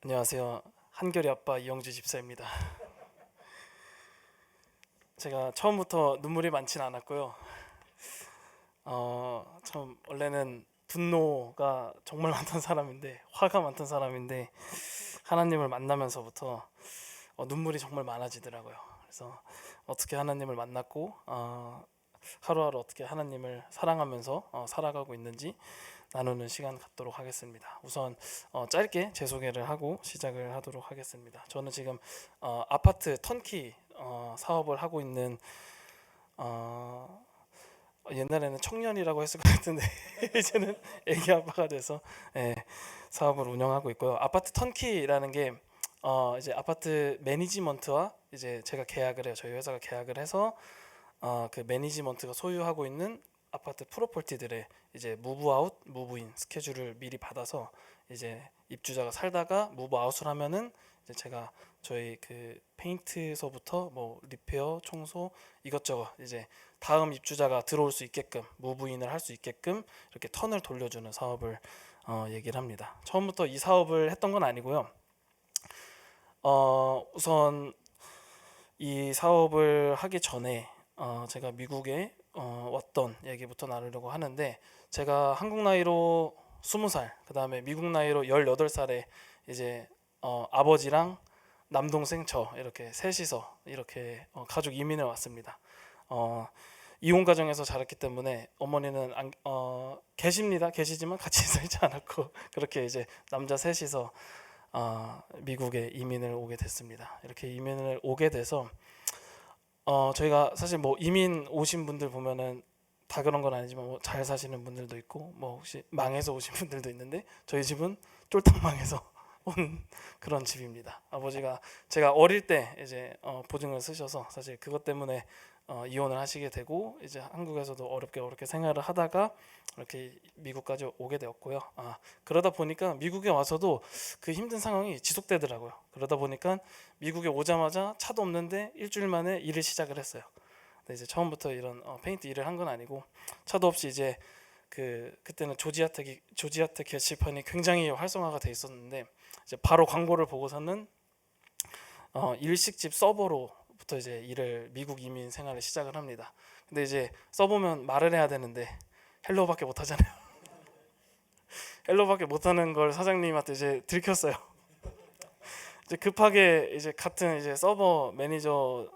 안녕하세요. 한결이 아빠 이영주 집사입니다. 제가 처음부터 눈물이 많진 않았고요. 참 원래는 분노가 정말 많던 사람인데, 화가 많던 사람인데 하나님을 만나면서부터 눈물이 정말 많아지더라고요. 그래서 어떻게 하나님을 만났고 하루하루 어떻게 하나님을 사랑하면서 살아가고 있는지 나누는 시간 갖도록 하겠습니다. 우선 짧게 제 소개를 하고 시작을 하도록 하겠습니다. 저는 지금 아파트 턴키 사업을 하고 있는 어, 옛날에는 청년이라고 했을 것 같은데 이제는 애기 아빠가 돼서 예, 사업을 운영하고 있고요. 아파트 턴키라는 게 이제 아파트 매니지먼트와 이제 제가 계약을 해요. 저희 회사가 계약을 해서 그 매니지먼트가 소유하고 있는 아파트 프로퍼티들의 이제 무브아웃, 무브인 스케줄을 미리 받아서 이제 입주자가 살다가 무브아웃을 하면은 이제 제가 저희 그 페인트서부터 뭐 리페어, 청소 이것저것 이제 다음 입주자가 들어올 수 있게끔 무브인을 할 수 있게끔 이렇게 턴을 돌려주는 사업을 얘기를 합니다. 처음부터 이 사업을 했던 건 아니고요. 우선 이 사업을 하기 전에 제가 미국에 왔던 얘기부터 나누려고 하는데, 제가 한국 나이로 20살, 그 다음에 미국 나이로 18살에 이제 아버지랑 남동생 저 이렇게 셋이서 이렇게 가족 이민을 왔습니다. 어, 이혼 가정에서 자랐기 때문에 어머니는 계십니다. 계시지만 같이 살지 않았고 그렇게 이제 남자 셋이서 미국에 이민을 오게 됐습니다. 이렇게 이민을 오게 돼서 저희가 사실 뭐 이민 오신 분들 보면은 다 그런 건 아니지만 뭐 잘 사시는 분들도 있고 뭐 혹시 망해서 오신 분들도 있는데, 저희 집은 쫄딱 망해서 온 그런 집입니다. 아버지가 제가 어릴 때 이제 보증을 쓰셔서 사실 그것 때문에 이혼을 하시게 되고 이제 한국에서도 어렵게 생활을 하다가 이렇게 미국까지 오게 되었고요. 그러다 보니까 미국에 와서도 그 힘든 상황이 지속되더라고요. 그러다 보니까 미국에 오자마자 차도 없는데 일주일 만에 일을 시작을 했어요. 근데 이제 처음부터 이런 페인트 일을 한 건 아니고, 차도 없이 이제 그때는 조지아트 게시판이 굉장히 활성화가 돼 있었는데 이제 바로 광고를 보고서는 일식집 서버로부터 이제 일을 미국 이민 생활을 시작을 합니다. 근데 이제 써보면 말을 해야 되는데 헬로우밖에 못 하잖아요. 헬로우밖에 못 하는 걸 사장님한테 이제 들켰어요. 이제 급하게 이제 같은 이제 서버 매니저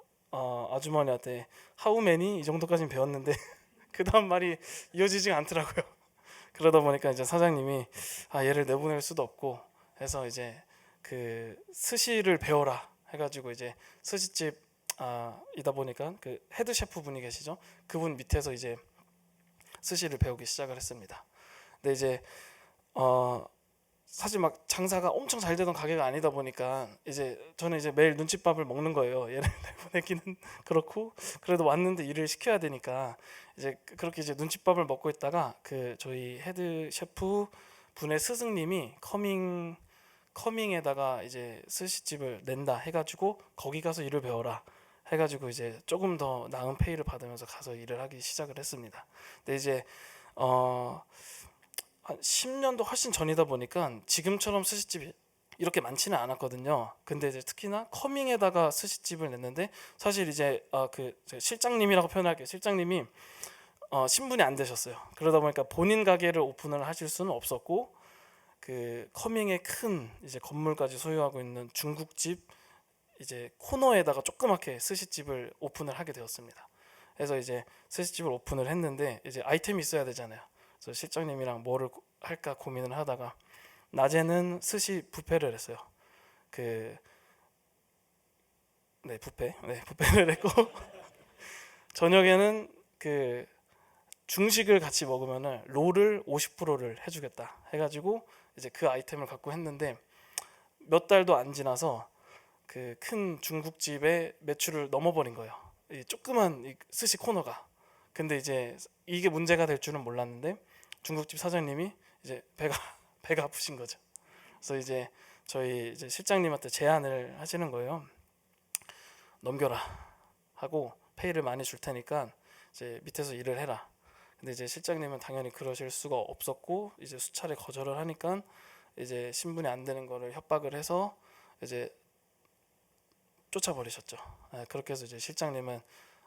아주머니한테 하우 매니 이 정도까지는 배웠는데 그 다음 말이 이어지지가 않더라고요. 그러다 보니까 이제 사장님이 얘를 내보낼 수도 없고 해서 이제 그 스시를 배워라 해가지고 이제 스시집 이다 보니까 그 헤드 셰프 분이 계시죠. 그분 밑에서 이제 스시를 배우기 시작을 했습니다. 근데 이제 어 사실 막 장사가 엄청 잘 되던 가게가 아니다 보니까 이제 저는 이제 매일 눈칫밥을 먹는 거예요. 얘를 내보내기는 그렇고 그래도 왔는데 일을 시켜야 되니까 이제 그렇게 이제 눈칫밥을 먹고 있다가 그 저희 헤드 셰프 분의 스승님이 커밍에다가 이제 스시집을 낸다 해가지고 거기 가서 일을 배워라 해가지고 이제 조금 더 나은 페이를 받으면서 가서 일을 하기 시작을 했습니다. 근데 이제 어 한 10년도 훨씬 전이다 보니까 지금처럼 스시집이 이렇게 많지는 않았거든요. 근데 이제 특히나 커밍에다가 스시집을 냈는데, 사실 이제 그 실장님이라고 표현할게요. 실장님이 신분이 안 되셨어요. 그러다 보니까 본인 가게를 오픈을 하실 수는 없었고, 그 커밍의 큰 이제 건물까지 소유하고 있는 중국집 이제 코너에다가 조그맣게 스시집을 오픈을 하게 되었습니다. 그래서 이제 스시집을 오픈을 했는데 이제 아이템이 있어야 되잖아요. 그래서 실장님이랑 뭐를 할까 고민을 하다가 낮에는 스시 뷔페를 했어요. 그 네, 뷔페를 했고 저녁에는 그 중식을 같이 먹으면은 롤을 50%를 해주겠다 해가지고 이제 그 아이템을 갖고 했는데, 몇 달도 안 지나서 그 큰 중국집의 매출을 넘어버린 거예요. 이 조그만 이 스시 코너가. 근데 이제 이게 문제가 될 줄은 몰랐는데 중국집 사장님이 이제 배가 아프신 거죠. 그래서 이제 저희 이제 실장님한테 제안을 하시는 거예요. 넘겨라 하고 페이를 많이 줄 테니까 이제 밑에서 일을 해라. 근데 이제 실장님은 당연히 그러실 수가 없었고 이제 수차례 거절을 하니까 이제 신분이 안 되는 거를 협박을 해서 이제 쫓아버리셨죠. 그렇게 해서 이제 실장님은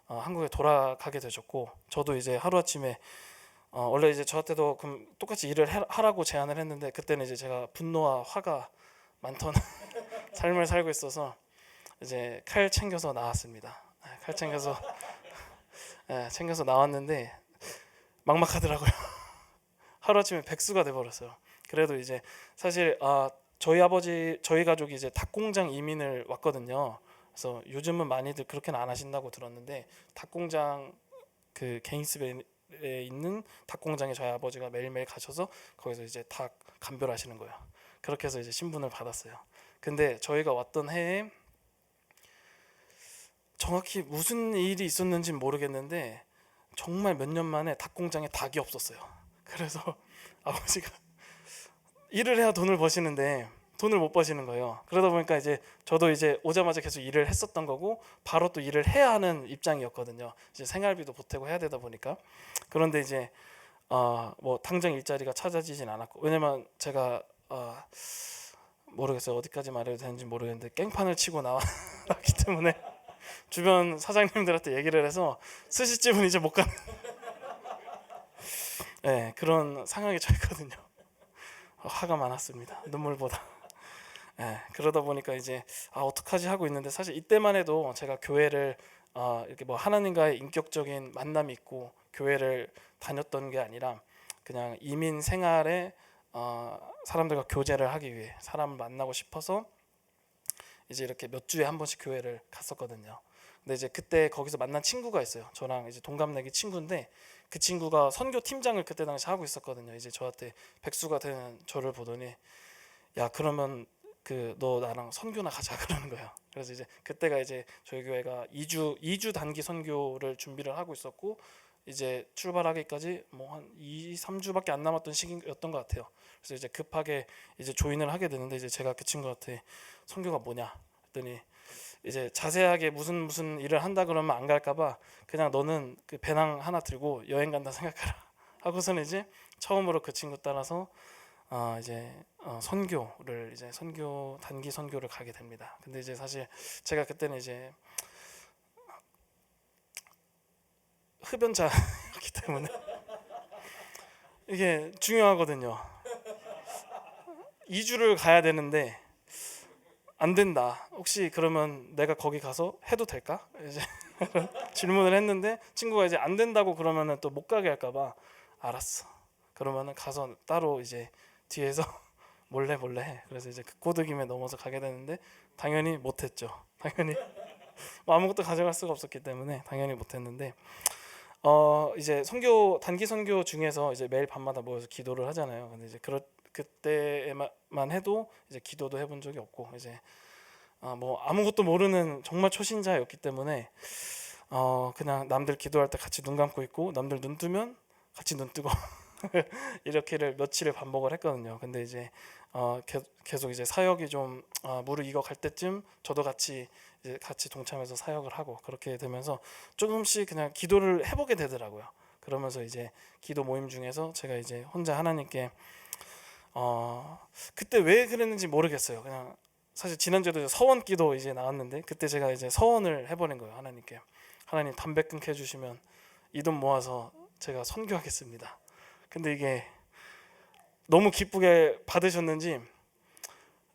한국에 돌아가게 되셨고, 저도 이제 하루아침에 원래 이제 저한테도 그럼 똑같이 일을 하라고 제안을 했는데, 그때는 이제 제가 분노와 화가 많던 삶을 살고 있어서 이제 칼 챙겨서 나왔습니다. 칼 챙겨서 나왔는데 막막하더라고요. 하루아침에 백수가 돼버렸어요. 그래도 이제 사실 저희 가족이 이제 닭공장 이민을 왔거든요. 그래서 요즘은 많이들 그렇게는 안 하신다고 들었는데, 닭공장 그 개인습에 있는 닭공장에 저희 아버지가 매일매일 가셔서 거기서 이제 닭 감별하시는 거예요. 그렇게 해서 이제 신분을 받았어요. 근데 저희가 왔던 해에 정확히 무슨 일이 있었는지는 모르겠는데 정말 몇 년 만에 닭공장에 닭이 없었어요. 그래서 아버지가 일을 해야 돈을 버시는데 돈을 못 버시는 거예요. 그러다 보니까 이제 저도 이제 오자마자 계속 일을 했었던 거고, 바로 또 일을 해야 하는 입장이었거든요. 이제 생활비도 보태고 해야 되다 보니까. 그런데 이제 뭐 당장 일자리가 찾아지진 않았고, 왜냐면 제가 모르겠어요, 어디까지 말해도 되는지 모르겠는데 깽판을 치고 나왔기 때문에 주변 사장님들한테 얘기를 해서 스시집은 이제 못 가는 네, 그런 상황에 처했거든요. 화가 많았습니다, 눈물보다. 네, 그러다 보니까 이제 어떡하지 하고 있는데, 사실 이때만 해도 제가 교회를 이렇게 뭐 하나님과의 인격적인 만남이 있고 교회를 다녔던 게 아니라, 그냥 이민 생활에 사람들과 교제를 하기 위해 사람을 만나고 싶어서 이제 이렇게 몇 주에 한 번씩 교회를 갔었거든요. 근데 이제 그때 거기서 만난 친구가 있어요. 저랑 이제 동갑내기 친구인데, 그 친구가 선교 팀장을 그때 당시 하고 있었거든요. 이제 저한테 백수가 되는 저를 보더니, 야 그러면 그 너 나랑 선교나 가자 그러는 거예요. 그래서 이제 그때가 이제 저희 교회가 2주 단기 선교를 준비를 하고 있었고, 이제 출발하기까지 뭐 한 2, 3주밖에 안 남았던 시기였던 것 같아요. 그래서 이제 급하게 이제 조인을 하게 되는데, 이제 제가 그 친구한테 선교가 뭐냐 했더니, 이제 자세하게 무슨 일을 한다 그러면 안 갈까봐 그냥 너는 그 배낭 하나 들고 여행 간다 생각하라 하고서는 이제 처음으로 그 친구 따라서 이제 선교를 이제 단기 선교를 가게 됩니다. 근데 이제 사실 제가 그때는 이제 흡연자였기 때문에 이게 중요하거든요. 2주를 가야 되는데 안 된다. 혹시 그러면 내가 거기 가서 해도 될까? 이제 질문을 했는데, 친구가 이제 안 된다고 그러면은 또 못 가게 할까봐, 알았어. 그러면은 가서 따로 이제 뒤에서 몰래 해. 그래서 이제 그 꼬드김에 넘어서 가게 되는데, 당연히 못했죠. 당연히 뭐 아무것도 가져갈 수가 없었기 때문에 당연히 못했는데, 이제 단기 선교 중에서 이제 매일 밤마다 모여서 기도를 하잖아요. 근데 이제 그때만 해도 이제 기도도 해본 적이 없고, 이제 뭐 아무것도 모르는 정말 초신자였기 때문에 그냥 남들 기도할 때 같이 눈 감고 있고, 남들 눈 뜨면 같이 눈 뜨고 이렇게를 며칠을 반복을 했거든요. 근데 이제 계속 이제 사역이 좀 무르익어 갈 때쯤 저도 이제 같이 동참해서 사역을 하고, 그렇게 되면서 조금씩 그냥 기도를 해보게 되더라고요. 그러면서 이제 기도 모임 중에서 제가 이제 혼자 하나님께 그때 왜 그랬는지 모르겠어요. 그냥 사실 지난주에도 서원 기도 이제 나왔는데, 그때 제가 이제 서원을 해버린 거예요. 하나님께, 하나님 담배 끊게 해주시면 이 돈 모아서 제가 선교하겠습니다. 근데 이게 너무 기쁘게 받으셨는지,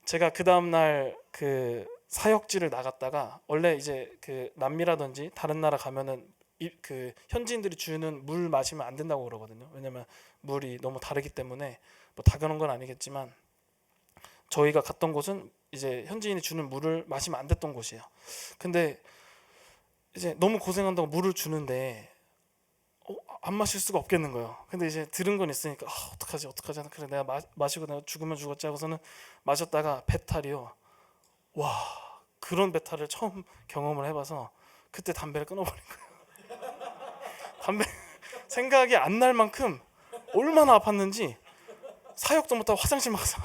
제가 그 다음날 그 사역지를 나갔다가, 원래 이제 그 남미라든지 다른 나라 가면은 그 현지인들이 주는 물 마시면 안 된다고 그러거든요. 왜냐면 물이 너무 다르기 때문에. 뭐 다 그런 건 아니겠지만 저희가 갔던 곳은 이제 현지인이 주는 물을 마시면 안 됐던 곳이에요. 근데 이제 너무 고생한다고 물을 주는데 안 마실 수가 없겠는 거예요. 근데 이제 들은 건 있으니까 어떡하지 하나, 그래 내가 마시고 내가 죽으면 죽었지 하고서는 마셨다가 배탈이요. 와, 그런 배탈을 처음 경험을 해봐서 그때 담배를 끊어버린 거예요. 담배 생각이 안 날 만큼 얼마나 아팠는지, 사역도 못하고 화장실만 가서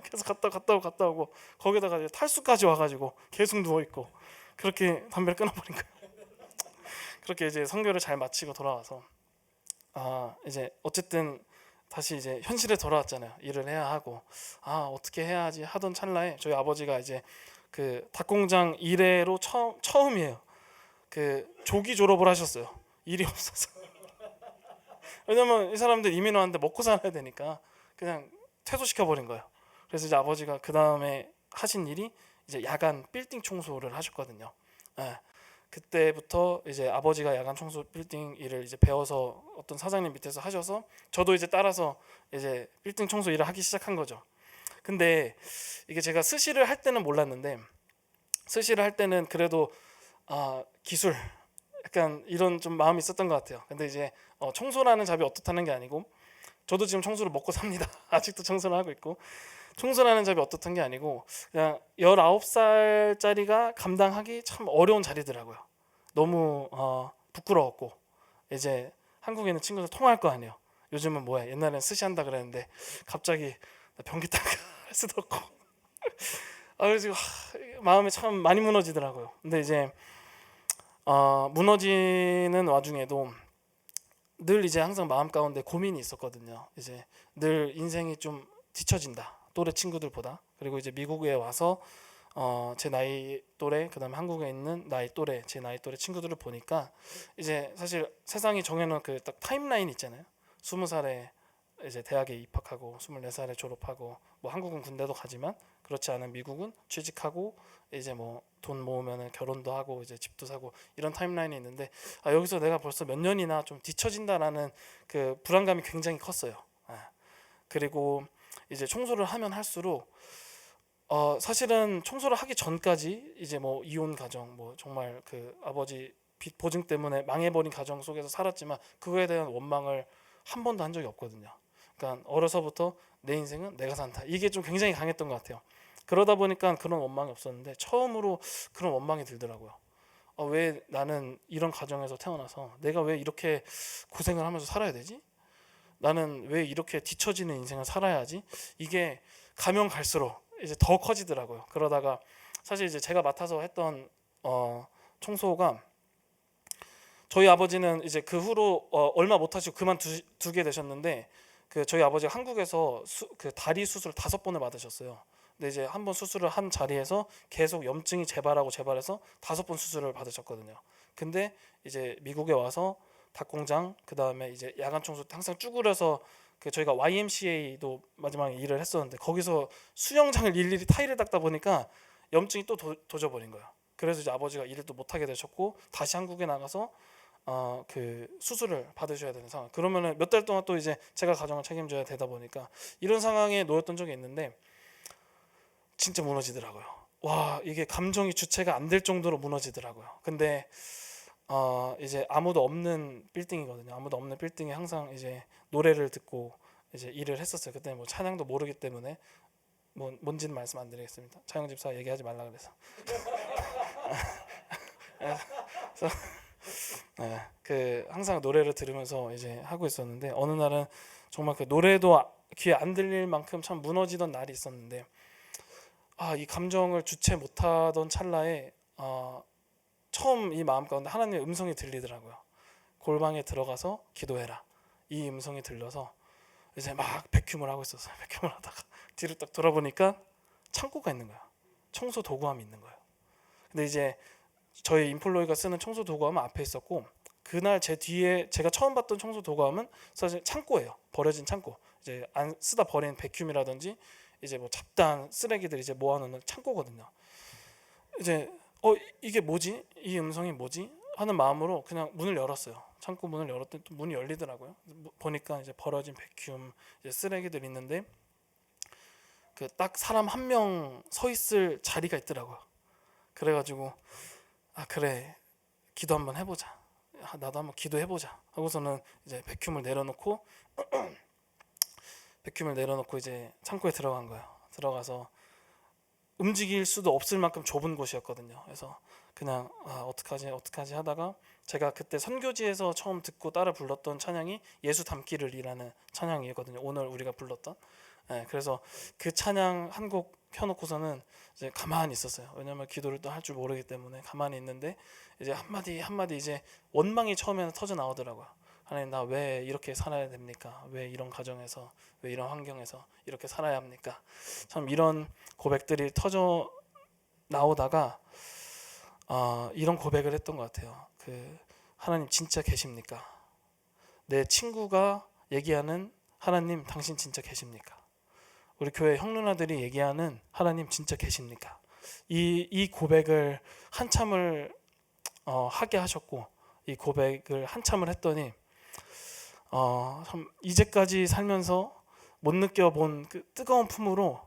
계속 갔다 오고 거기다가 이제 탈수까지 와가지고 계속 누워있고, 그렇게 담배를 끊어버린 거예요. 그렇게 이제 선교를 잘 마치고 돌아와서 이제 어쨌든 다시 이제 현실에 돌아왔잖아요. 일을 해야 하고 어떻게 해야지 하던 찰나에 저희 아버지가 이제 그 닭공장 일회로 처음이에요. 그 조기 졸업을 하셨어요. 일이 없어서. 왜냐면 이 사람들 이민 왔는데 먹고 살아야 되니까 그냥 퇴소시켜 버린 거예요. 그래서 이제 아버지가 그 다음에 하신 일이 이제 야간 빌딩 청소를 하셨거든요. 예. 그때부터 이제 아버지가 야간 청소 빌딩 일을 이제 배워서 어떤 사장님 밑에서 하셔서 저도 이제 따라서 이제 빌딩 청소 일을 하기 시작한 거죠. 근데 이게 제가 스시를 할 때는 몰랐는데 스시를 할 때는 그래도 기술 약간 이런 좀 마음이 있었던 것 같아요. 근데 이제 청소라는 잡이 어떻다는 게 아니고 저도 지금 청소를 먹고 삽니다. 아직도 청소를 하고 있고 청소라는 잡이 어떻던 게 아니고 그냥 19살짜리가 감당하기 참 어려운 자리더라고요. 너무 부끄러웠고 이제 한국에 있는 친구들 통화할 거 아니에요. 요즘은 뭐야 옛날엔 스시 한다 그랬는데 갑자기 나 변기탕 할 수도 없고 그래서 마음이 참 많이 무너지더라고요. 근데 이제 무너지는 와중에도 늘 이제 항상 마음 가운데 고민이 있었거든요. 이제 늘 인생이 좀 뒤처진다. 또래 친구들보다. 그리고 이제 미국에 와서 제 나이 또래 그다음에 한국에 있는 나이 또래 제 나이 또래 친구들을 보니까 이제 사실 세상이 정해놓은 그 딱 타임라인 있잖아요. 20살에 이제 대학에 입학하고 24살에 졸업하고 뭐 한국은 군대도 가지만 그렇지 않은 미국은 취직하고 이제 뭐 돈 모으면 결혼도 하고 이제 집도 사고 이런 타임라인이 있는데 여기서 내가 벌써 몇 년이나 좀 뒤처진다라는 그 불안감이 굉장히 컸어요. 그리고 이제 청소를 하면 할수록 사실은 청소를 하기 전까지 이제 뭐 이혼 가정 뭐 정말 그 아버지 빚 보증 때문에 망해버린 가정 속에서 살았지만 그거에 대한 원망을 한 번도 한 적이 없거든요. 그러니까 어려서부터 내 인생은 내가 산다 이게 좀 굉장히 강했던 것 같아요. 그러다 보니까 그런 원망이 없었는데 처음으로 그런 원망이 들더라고요. 왜 나는 이런 가정에서 태어나서 내가 왜 이렇게 고생을 하면서 살아야 되지? 나는 왜 이렇게 뒤처지는 인생을 살아야지? 이게 가면 갈수록 이제 더 커지더라고요. 그러다가 사실 이제 제가 맡아서 했던 청소가 저희 아버지는 이제 그 후로 얼마 못 하시고 그만두게 되셨는데 그 저희 아버지가 한국에서 그 다리 수술 5번을 받으셨어요. 근데 이제 한 번 수술을 한 자리에서 계속 염증이 재발하고 재발해서 5번 수술을 받으셨거든요. 근데 이제 미국에 와서 닭공장 그 다음에 이제 야간 청소 항상 쭈그려서 그 저희가 YMCA도 마지막에 일을 했었는데 거기서 수영장을 일일이 타일을 닦다 보니까 염증이 또 도져버린 거예요. 그래서 이제 아버지가 일을 또 못하게 되셨고 다시 한국에 나가서 그 수술을 받으셔야 되는 상황. 그러면은 몇 달 동안 또 이제 제가 가정을 책임져야 되다 보니까 이런 상황에 놓였던 적이 있는데 진짜 무너지더라고요. 와 이게 감정이 주체가 안 될 정도로 무너지더라고요. 근데 이제 아무도 없는 빌딩이거든요. 아무도 없는 빌딩에 항상 이제 노래를 듣고 이제 일을 했었어요. 그때 뭐 찬양도 모르기 때문에 뭔지는 말씀 안 드리겠습니다. 차영 집사 얘기하지 말라 그래서. 그래서 그 항상 노래를 들으면서 이제 하고 있었는데 어느 날은 정말 그 노래도 귀에 안 들릴 만큼 참 무너지던 날이 있었는데 이 감정을 주체 못하던 찰나에 처음 이 마음 가운데 하나님의 음성이 들리더라고요. 골방에 들어가서 기도해라. 이 음성이 들려서 이제 막 백큐을 하고 있었어요. 백큐을 하다가 뒤를 딱 돌아보니까 창고가 있는 거야. 청소 도구함이 있는 거예요. 근데 이제 저희 인플로이가 쓰는 청소 도구함은 앞에 있었고 그날 제 뒤에 제가 처음 봤던 청소 도구함은 사실 창고예요. 버려진 창고. 이제 안 쓰다 버린 백큐이라든지 이제 뭐 잡다한 쓰레기들 이제 모아놓는 창고거든요. 이제 이게 뭐지? 이 음성이 뭐지? 하는 마음으로 그냥 문을 열었어요. 창고 문을 열었더니 또 문이 열리더라고요. 보니까 이제 버려진 백큐, 이제 쓰레기들 있는데 그 딱 사람 한 명 서 있을 자리가 있더라고요. 그래가지고 그래 기도 한번 해보자. 나도 한번 기도해보자. 하고서는 이제 백큐을 내려놓고 이제 창고에 들어간 거예요. 들어가서 움직일 수도 없을 만큼 좁은 곳이었거든요. 그래서 그냥 어떡하지 하다가 제가 그때 선교지에서 처음 듣고 따라 불렀던 찬양이 예수 담기를이라는 찬양이거든요. 오늘 우리가 불렀던. 그래서 그 찬양 한 곡 켜놓고서는 이제 가만히 있었어요. 왜냐하면 기도를 또 할 줄 모르기 때문에 가만히 있는데 이제 한마디 이제 원망이 처음에는 터져 나오더라고요. 하나님 나 왜 이렇게 살아야 됩니까? 왜 이런 가정에서 왜 이런 환경에서 이렇게 살아야 합니까? 참 이런 고백들이 터져 나오다가 이런 고백을 했던 것 같아요. 하나님 진짜 계십니까? 내 친구가 얘기하는 하나님 당신 진짜 계십니까? 우리 교회 형 누나들이 얘기하는 하나님 진짜 계십니까? 이 고백을 한참을 하게 하셨고 이 고백을 한참을 했더니 참 이제까지 살면서 못 느껴본 그 뜨거운 품으로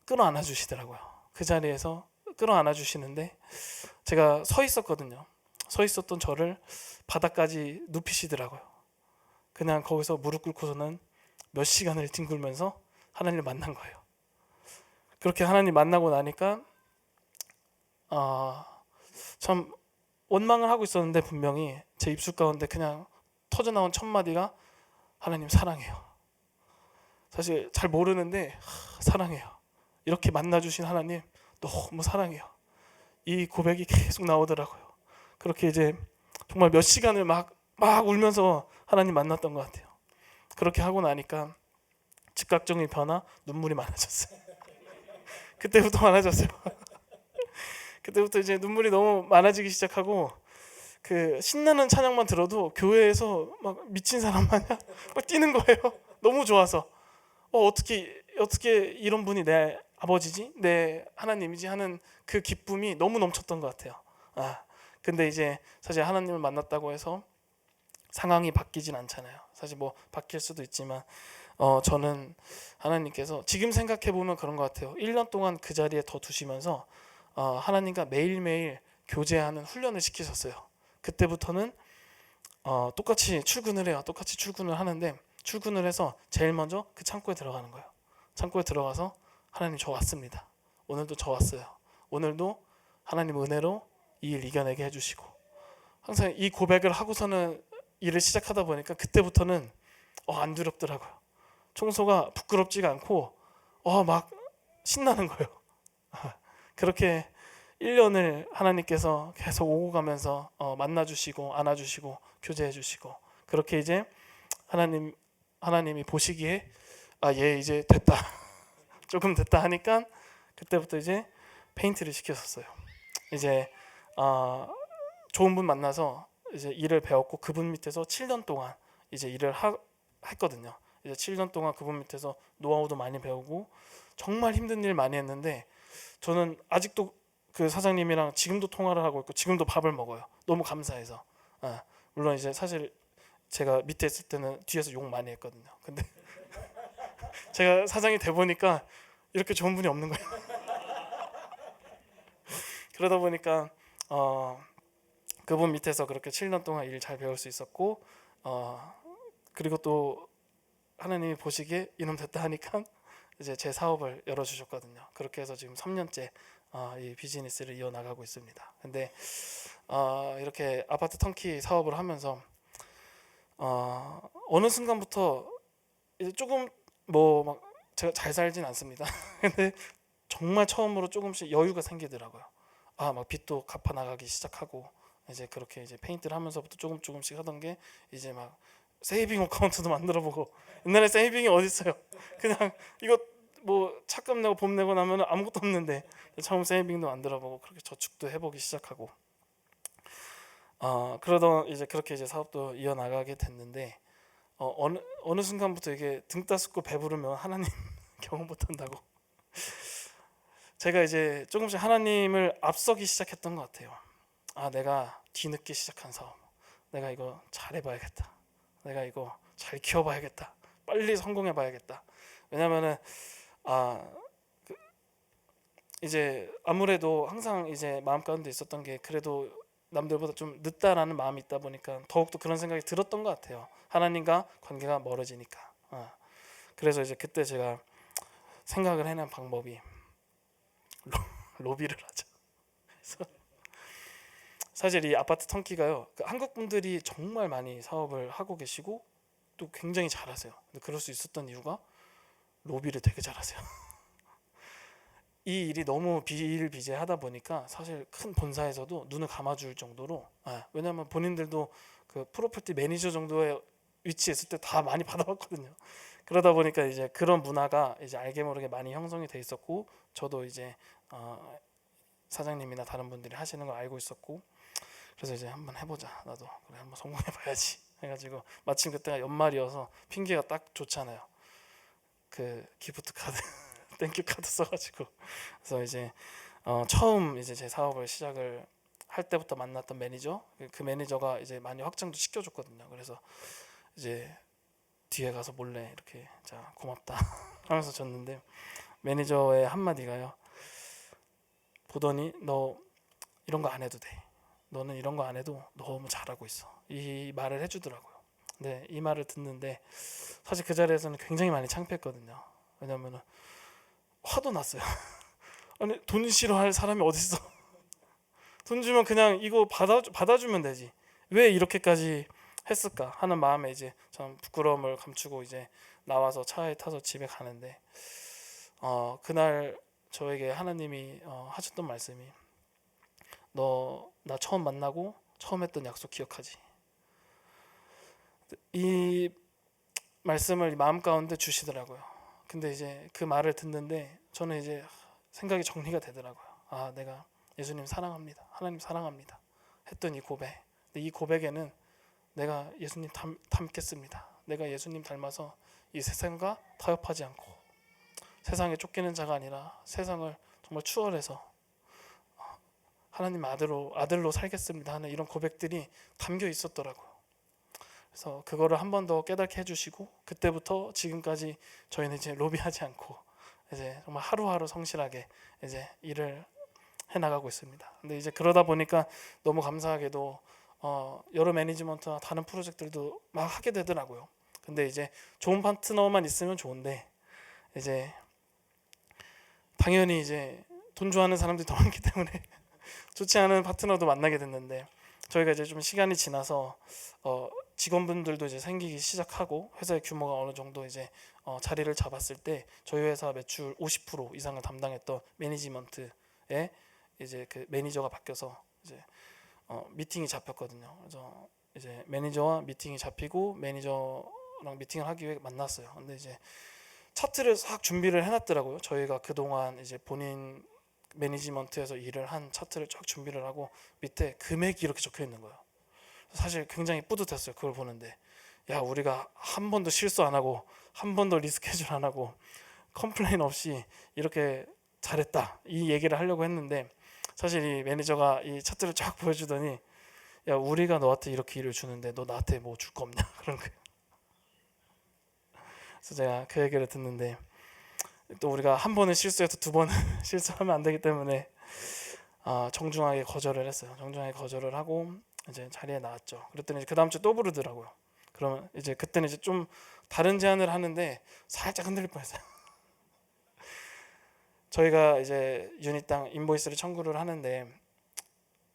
끌어안아 주시더라고요. 그 자리에서 끌어안아 주시는데 제가 서 있었거든요. 서 있었던 저를 바닥까지 눕히시더라고요. 그냥 거기서 무릎 꿇고서는 몇 시간을 뒹굴면서 하나님을 만난 거예요. 그렇게 하나님 만나고 나니까 참 원망을 하고 있었는데 분명히 제 입술 가운데 그냥 터져나온 첫 마디가 하나님 사랑해요. 사실 잘 모르는데 사랑해요. 이렇게 만나주신 하나님 너무 사랑해요. 이 고백이 계속 나오더라고요. 그렇게 이제 정말 몇 시간을 막 울면서 하나님 만났던 것 같아요. 그렇게 하고 나니까 즉각적인 변화, 눈물이 많아졌어요. 그때부터 많아졌어요. 그때부터 이제 눈물이 너무 많아지기 시작하고 신나는 찬양만 들어도 교회에서 막 미친 사람 마냥 막 뛰는 거예요. 너무 좋아서 어떻게 이런 분이 내 아버지지, 내 하나님이지 하는 그 기쁨이 너무 넘쳤던 것 같아요. 근데 이제 사실 하나님을 만났다고 해서 상황이 바뀌진 않잖아요. 사실 뭐 바뀔 수도 있지만 저는 하나님께서 지금 생각해 보면 그런 것 같아요. 1년 동안 그 자리에 더 두시면서 하나님과 매일매일 교제하는 훈련을 시키셨어요. 그때부터는 똑같이 출근을 해요. 똑같이 출근을 하는데 출근을 해서 제일 먼저 그 창고에 들어가는 거예요. 창고에 들어가서 하나님 저 왔습니다. 오늘도 저 왔어요. 오늘도 하나님 은혜로 이 일 이겨내게 해주시고 항상 이 고백을 하고서는 일을 시작하다 보니까 그때부터는 안 두렵더라고요. 청소가 부끄럽지가 않고 막 신나는 거예요. 그렇게 1년을 하나님께서 계속 오고 가면서 만나주시고 안아주시고 교제해주시고 그렇게 이제 하나님이 보시기에 얘 이제 됐다 조금 됐다 하니까 그때부터 이제 페인트를 시켰었어요. 이제 좋은 분 만나서 이제 일을 배웠고 그분 밑에서 7년 동안 이제 일을 했거든요. 이제 7년 동안 그분 밑에서 노하우도 많이 배우고 정말 힘든 일 많이 했는데 저는 아직도 그 사장님이랑 지금도 통화를 하고 있고 지금도 밥을 먹어요. 너무 감사해서. 물론 이제 사실 제가 밑에 있을 때는 뒤에서 욕 많이 했거든요. 근데 제가 사장이 돼 보니까 이렇게 좋은 분이 없는 거예요. 그러다 보니까 그분 밑에서 그렇게 7년 동안 일 잘 배울 수 있었고 그리고 또 하나님이 보시기에 이놈 됐다 하니까 이제 제 사업을 열어주셨거든요. 그렇게 해서 지금 3년째 이 비즈니스를 이어나가고 있습니다. 근데 이렇게 아파트 턴키 사업을 하면서 어느 순간부터 이제 조금 뭐 막 제가 잘 살진 않습니다. 근데 정말 처음으로 조금씩 여유가 생기더라고요. 막 빚도 갚아 나가기 시작하고 이제 그렇게 이제 페인트를 하면서부터 조금씩 하던 게 이제 막 세이빙 어카운트도 만들어보고 옛날에 세이빙이 어디 있어요? 그냥 이거 뭐 차값 내고 봄 내고 나면 아무것도 없는데 처음 세이빙도 만들어보고 그렇게 저축도 해보기 시작하고 그러던 이제 그렇게 이제 사업도 이어나가게 됐는데 어느 순간부터 이게 등 따숩고 배부르면 하나님 경험 못한다고 제가 이제 조금씩 하나님을 앞서기 시작했던 것 같아요. 내가 뒤늦게 시작한 사업 내가 이거 잘해봐야겠다. 내가 이거 잘 키워봐야겠다. 빨리 성공해봐야겠다. 왜냐면은 이제 아무래도 항상 이제 마음 가운데 있었던 게 그래도 남들보다 좀 늦다라는 마음이 있다 보니까 더욱더 그런 생각이 들었던 것 같아요. 하나님과 관계가 멀어지니까. 그래서 이제 그때 제가 생각을 해낸 방법이 로비를 하자. 그래서 사실 이 아파트 턴키가요. 한국 분들이 정말 많이 사업을 하고 계시고 또 굉장히 잘하세요. 근데 그럴 수 있었던 이유가 로비를 되게 잘하세요. 이 일이 너무 비일비재하다 보니까 사실 큰 본사에서도 눈을 감아줄 정도로, 왜냐면 본인들도 그 프로퍼티 매니저 정도의 위치에 있을 때 다 많이 받아봤거든요. 그러다 보니까 이제 그런 문화가 이제 알게 모르게 많이 형성이 돼 있었고, 저도 이제 사장님이나 다른 분들이 하시는 걸 알고 있었고, 그래서 이제 한번 해보자, 나도 그래 한번 성공해봐야지 해가지고, 마침 그때가 연말이어서 핑계가 딱 좋잖아요. 그 기프트 카드 땡큐 카드 써가지고, 그래서 이제 처음 이제 제 사업을 시작을 할 때부터 만났던 매니저, 그 매니저가 이제 많이 확장도 시켜줬거든요. 그래서 이제 뒤에 가서 몰래 이렇게 자 고맙다 하면서 줬는데, 매니저의 한마디가요, 보더니 너 이런 거 안 해도 돼, 너는 이런 거 안 해도 너무 잘하고 있어, 이 말을 해주더라고요. 근데 이 말을 듣는데 사실 그 자리에서는 굉장히 많이 창피했거든요. 왜냐면은 화도 났어요. 아니 돈 싫어할 사람이 어딨어. 돈 주면 그냥 이거 받아주면 되지, 왜 이렇게까지 했을까 하는 마음에 이제 참 부끄러움을 감추고 이제 나와서 차에 타서 집에 가는데, 그날 저에게 하나님이 하셨던 말씀이, 너 나 처음 만나고 처음 했던 약속 기억하지? 이 말씀을 마음 가운데 주시더라고요. 근데 이제 그 말을 듣는데 저는 이제 생각이 정리가 되더라고요. 내가 예수님 사랑합니다, 하나님 사랑합니다 했던 이 고백. 근데 이 고백에는 내가 예수님 닮겠습니다, 내가 예수님 닮아서 이 세상과 타협하지 않고 세상에 쫓기는 자가 아니라 세상을 정말 추월해서 하나님 아들로 살겠습니다 하는 이런 고백들이 담겨 있었더라고요. 그래서 그거를 한 번 더 깨닫게 해주시고, 그때부터 지금까지 저희는 이제 로비하지 않고 이제 정말 하루하루 성실하게 이제 일을 해 나가고 있습니다. 근데 이제 그러다 보니까 너무 감사하게도 여러 매니지먼트와 다른 프로젝트들도 막 하게 되더라고요. 근데 이제 좋은 파트너만 있으면 좋은데, 이제 당연히 이제 돈 좋아하는 사람들이 더 많기 때문에 좋지 않은 파트너도 만나게 됐는데, 저희가 이제 좀 시간이 지나서 직원분들도 이제 생기기 시작하고 회사의 규모가 어느 정도 이제 자리를 잡았을 때, 저희 회사 매출 50% 이상을 담당했던 매니지먼트에 이제 그 매니저가 바뀌어서 이제 미팅이 잡혔거든요. 그래서 이제 매니저와 미팅이 잡히고 매니저랑 미팅을 하기 위해 만났어요. 근데 이제 차트를 싹 준비를 해놨더라고요. 저희가 그동안 이제 본인 매니지먼트에서 일을 한 차트를 쫙 준비를 하고 밑에 금액이 이렇게 적혀 있는 거예요. 사실 굉장히 뿌듯했어요, 그걸 보는데. 야, 우리가 한 번도 실수 안 하고 한 번도 리스케줄 안 하고 컴플레인 없이 이렇게 잘했다, 이 얘기를 하려고 했는데, 사실 이 매니저가 이 차트를 쫙 보여주더니, 야, 우리가 너한테 이렇게 일을 주는데 너 나한테 뭐 줄 거 없냐 그런 거예요. 그래서 제가 그 얘기를 듣는데, 또 우리가 한 번은 실수해서 두 번은 실수하면 안 되기 때문에 정중하게 거절을 했어요. 정중하게 거절을 하고 이제 자리에 나왔죠. 그랬더니 그 다음 주 또 부르더라고요. 그러면 이제 그때는 이제 좀 다른 제안을 하는데 살짝 흔들릴 뻔했어요. 저희가 이제 유닛당 인보이스를 청구를 하는데,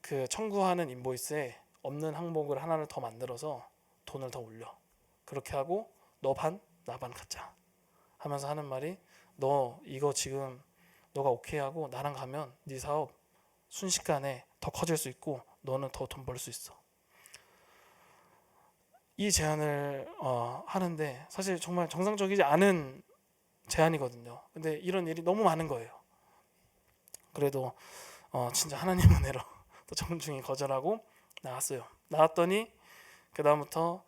그 청구하는 인보이스에 없는 항목을 하나를 더 만들어서 돈을 더 올려. 그렇게 하고 너 반, 나 반 갖자 하면서 하는 말이, 너 이거 지금 너가 오케이 하고 나랑 가면 네 사업 순식간에 더 커질 수 있고 너는 더 돈 벌 수 있어. 이 제안을 하는데 사실 정말 정상적이지 않은 제안이거든요. 근데 이런 일이 너무 많은 거예요. 그래도 진짜 하나님 은혜로 또 정중히 거절하고 나왔어요. 나왔더니 그 다음부터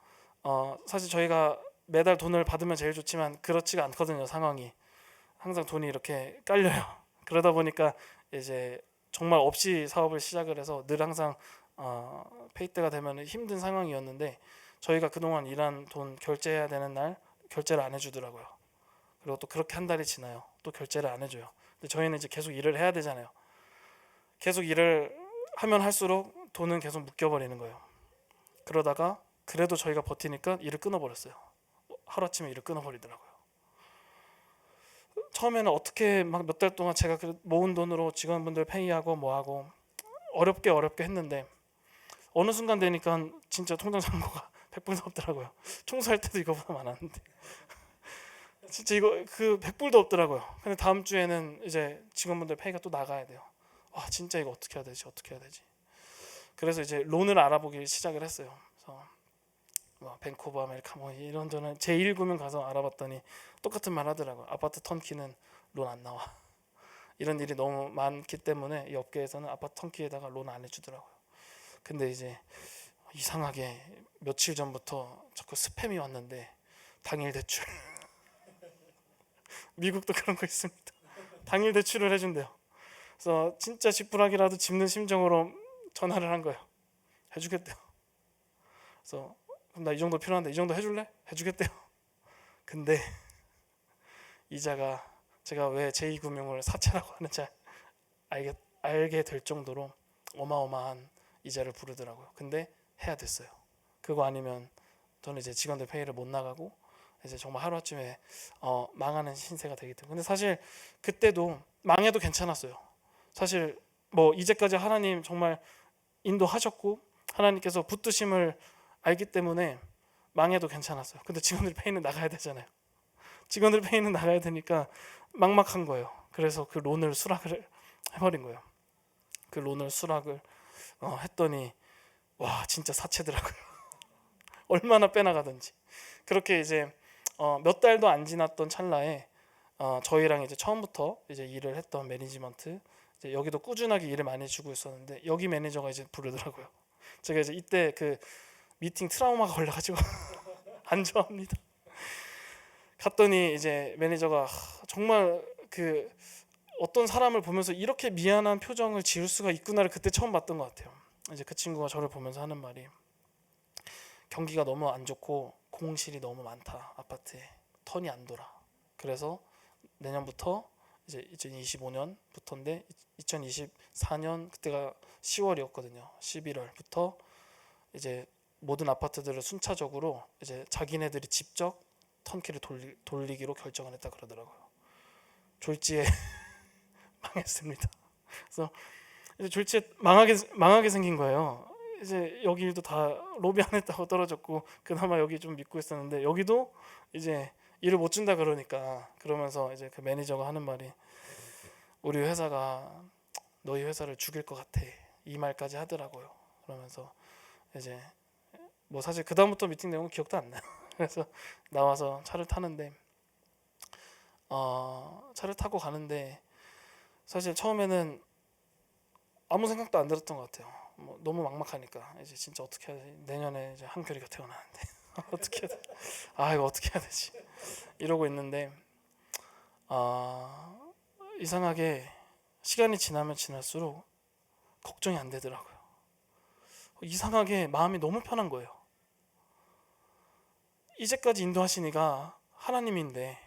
사실 저희가 매달 돈을 받으면 제일 좋지만 그렇지가 않거든요, 상황이. 항상 돈이 이렇게 깔려요. 그러다 보니까 이제 정말 없이 사업을 시작을 해서 늘 항상 페이 때가 되면 힘든 상황이었는데, 저희가 그동안 일한 돈 결제해야 되는 날 결제를 안 해주더라고요. 그리고 또 그렇게 한 달이 지나요. 또 결제를 안 해줘요. 근데 저희는 이제 계속 일을 해야 되잖아요. 계속 일을 하면 할수록 돈은 계속 묶여버리는 거예요. 그러다가 그래도 저희가 버티니까 일을 끊어버렸어요. 하루아침에 일을 끊어버리더라고요. 처음에는 어떻게 막 몇 달 동안 제가 모은 돈으로 직원분들 페이하고 뭐하고 어렵게 했는데, 어느 순간 되니까 진짜 통장 잔고가 100분도 없더라고요. 청소할 때도 이거보다 많았는데. 진짜 이거 그 100불도 없더라고요. 근데 다음 주에는 이제 직원분들 페이가 또 나가야 돼요. 와 진짜 이거 어떻게 해야 되지? 어떻게 해야 되지? 그래서 이제 론을 알아보기 시작을 했어요. 그래서 뭐 밴쿠버 아메리카 뭐 이런 저는 제1금융 가서 알아봤더니 똑같은 말 하더라고요. 아파트 턴키는 론 안 나와. 이런 일이 너무 많기 때문에 이 업계에서는 아파트 턴키에다가 론 안 해주더라고요. 근데 이제 이상하게 며칠 전부터 자꾸 스팸이 왔는데 당일 대출 미국도 그런 거 있습니다. 당일 대출을 해준대요. 그래서 진짜 지푸라기라도 짚는 심정으로 전화를 한 거예요. 해주겠대요. 그래서 그럼 나 이 정도 필요한데 이 정도 해줄래? 해주겠대요. 근데 이자가 제가 왜 제2금융을 사채라고 하는지 알게 될 정도로 어마어마한 이자를 부르더라고요. 근데 해야 됐어요. 그거 아니면 저는 이제 직원들 페이를 못 나가고 이제 정말 하루아침에 망하는 신세가 되기 때문에. 근데 사실 그때도 망해도 괜찮았어요. 사실 뭐 이제까지 하나님 정말 인도하셨고 하나님께서 붙드심을 알기 때문에 망해도 괜찮았어요. 근데 직원들 페이는 나가야 되잖아요. 직원들 페이는 나가야 되니까 막막한 거예요. 그래서 그 론을 수락을 해버린 거예요. 그 론을 수락을 했더니 와 진짜 사채더라고요. 얼마나 빼나가든지. 그렇게 이제 몇 달도 안 지났던 찰나에 저희랑 이제 처음부터 이제 일을 했던 매니지먼트 이제 여기도 꾸준하게 일을 많이 주고 있었는데 여기 매니저가 이제 부르더라고요. 제가 이제 이때 그 미팅 트라우마가 걸려가지고 안 좋아합니다. 갔더니 이제 매니저가 정말 그 어떤 사람을 보면서 이렇게 미안한 표정을 지을 수가 있구나를 그때 처음 봤던 것 같아요. 이제 그 친구가 저를 보면서 하는 말이 경기가 너무 안 좋고 공실이 너무 많다. 아파트에 턴이 안 돌아. 그래서 내년부터 이제 2025년부터인데 2024년 그때가 10월이었거든요. 11월부터 이제 모든 아파트들을 순차적으로 이제 자기네들이 직접 턴키를 돌리기로 결정을 했다 그러더라고요. 졸지에 망했습니다. 그래서 이제 졸지에 망하게 생긴 거예요. 이제 여기 일도 다 로비 안 했다고 떨어졌고 그나마 여기 좀 믿고 있었는데 여기도 이제 일을 못 준다 그러니까 그러면서 이제 그 매니저가 하는 말이 우리 회사가 너희 회사를 죽일 것 같아 이 말까지 하더라고요. 그러면서 이제 뭐 사실 그 다음부터 미팅 내용은 기억도 안 나요. 그래서 나와서 차를 타는데 차를 타고 가는데 사실 처음에는 아무 생각도 안 들었던 것 같아요. 뭐 너무 막막하니까 이제 진짜 어떻게 해야 되지? 내년에 이제 한결이가 태어나는데 어떻게 해야 되지? 이거 어떻게 해야 되지? 이러고 있는데 이상하게 시간이 지나면 지날수록 걱정이 안 되더라고요. 이상하게 마음이 너무 편한 거예요. 이제까지 인도하시니가 하나님인데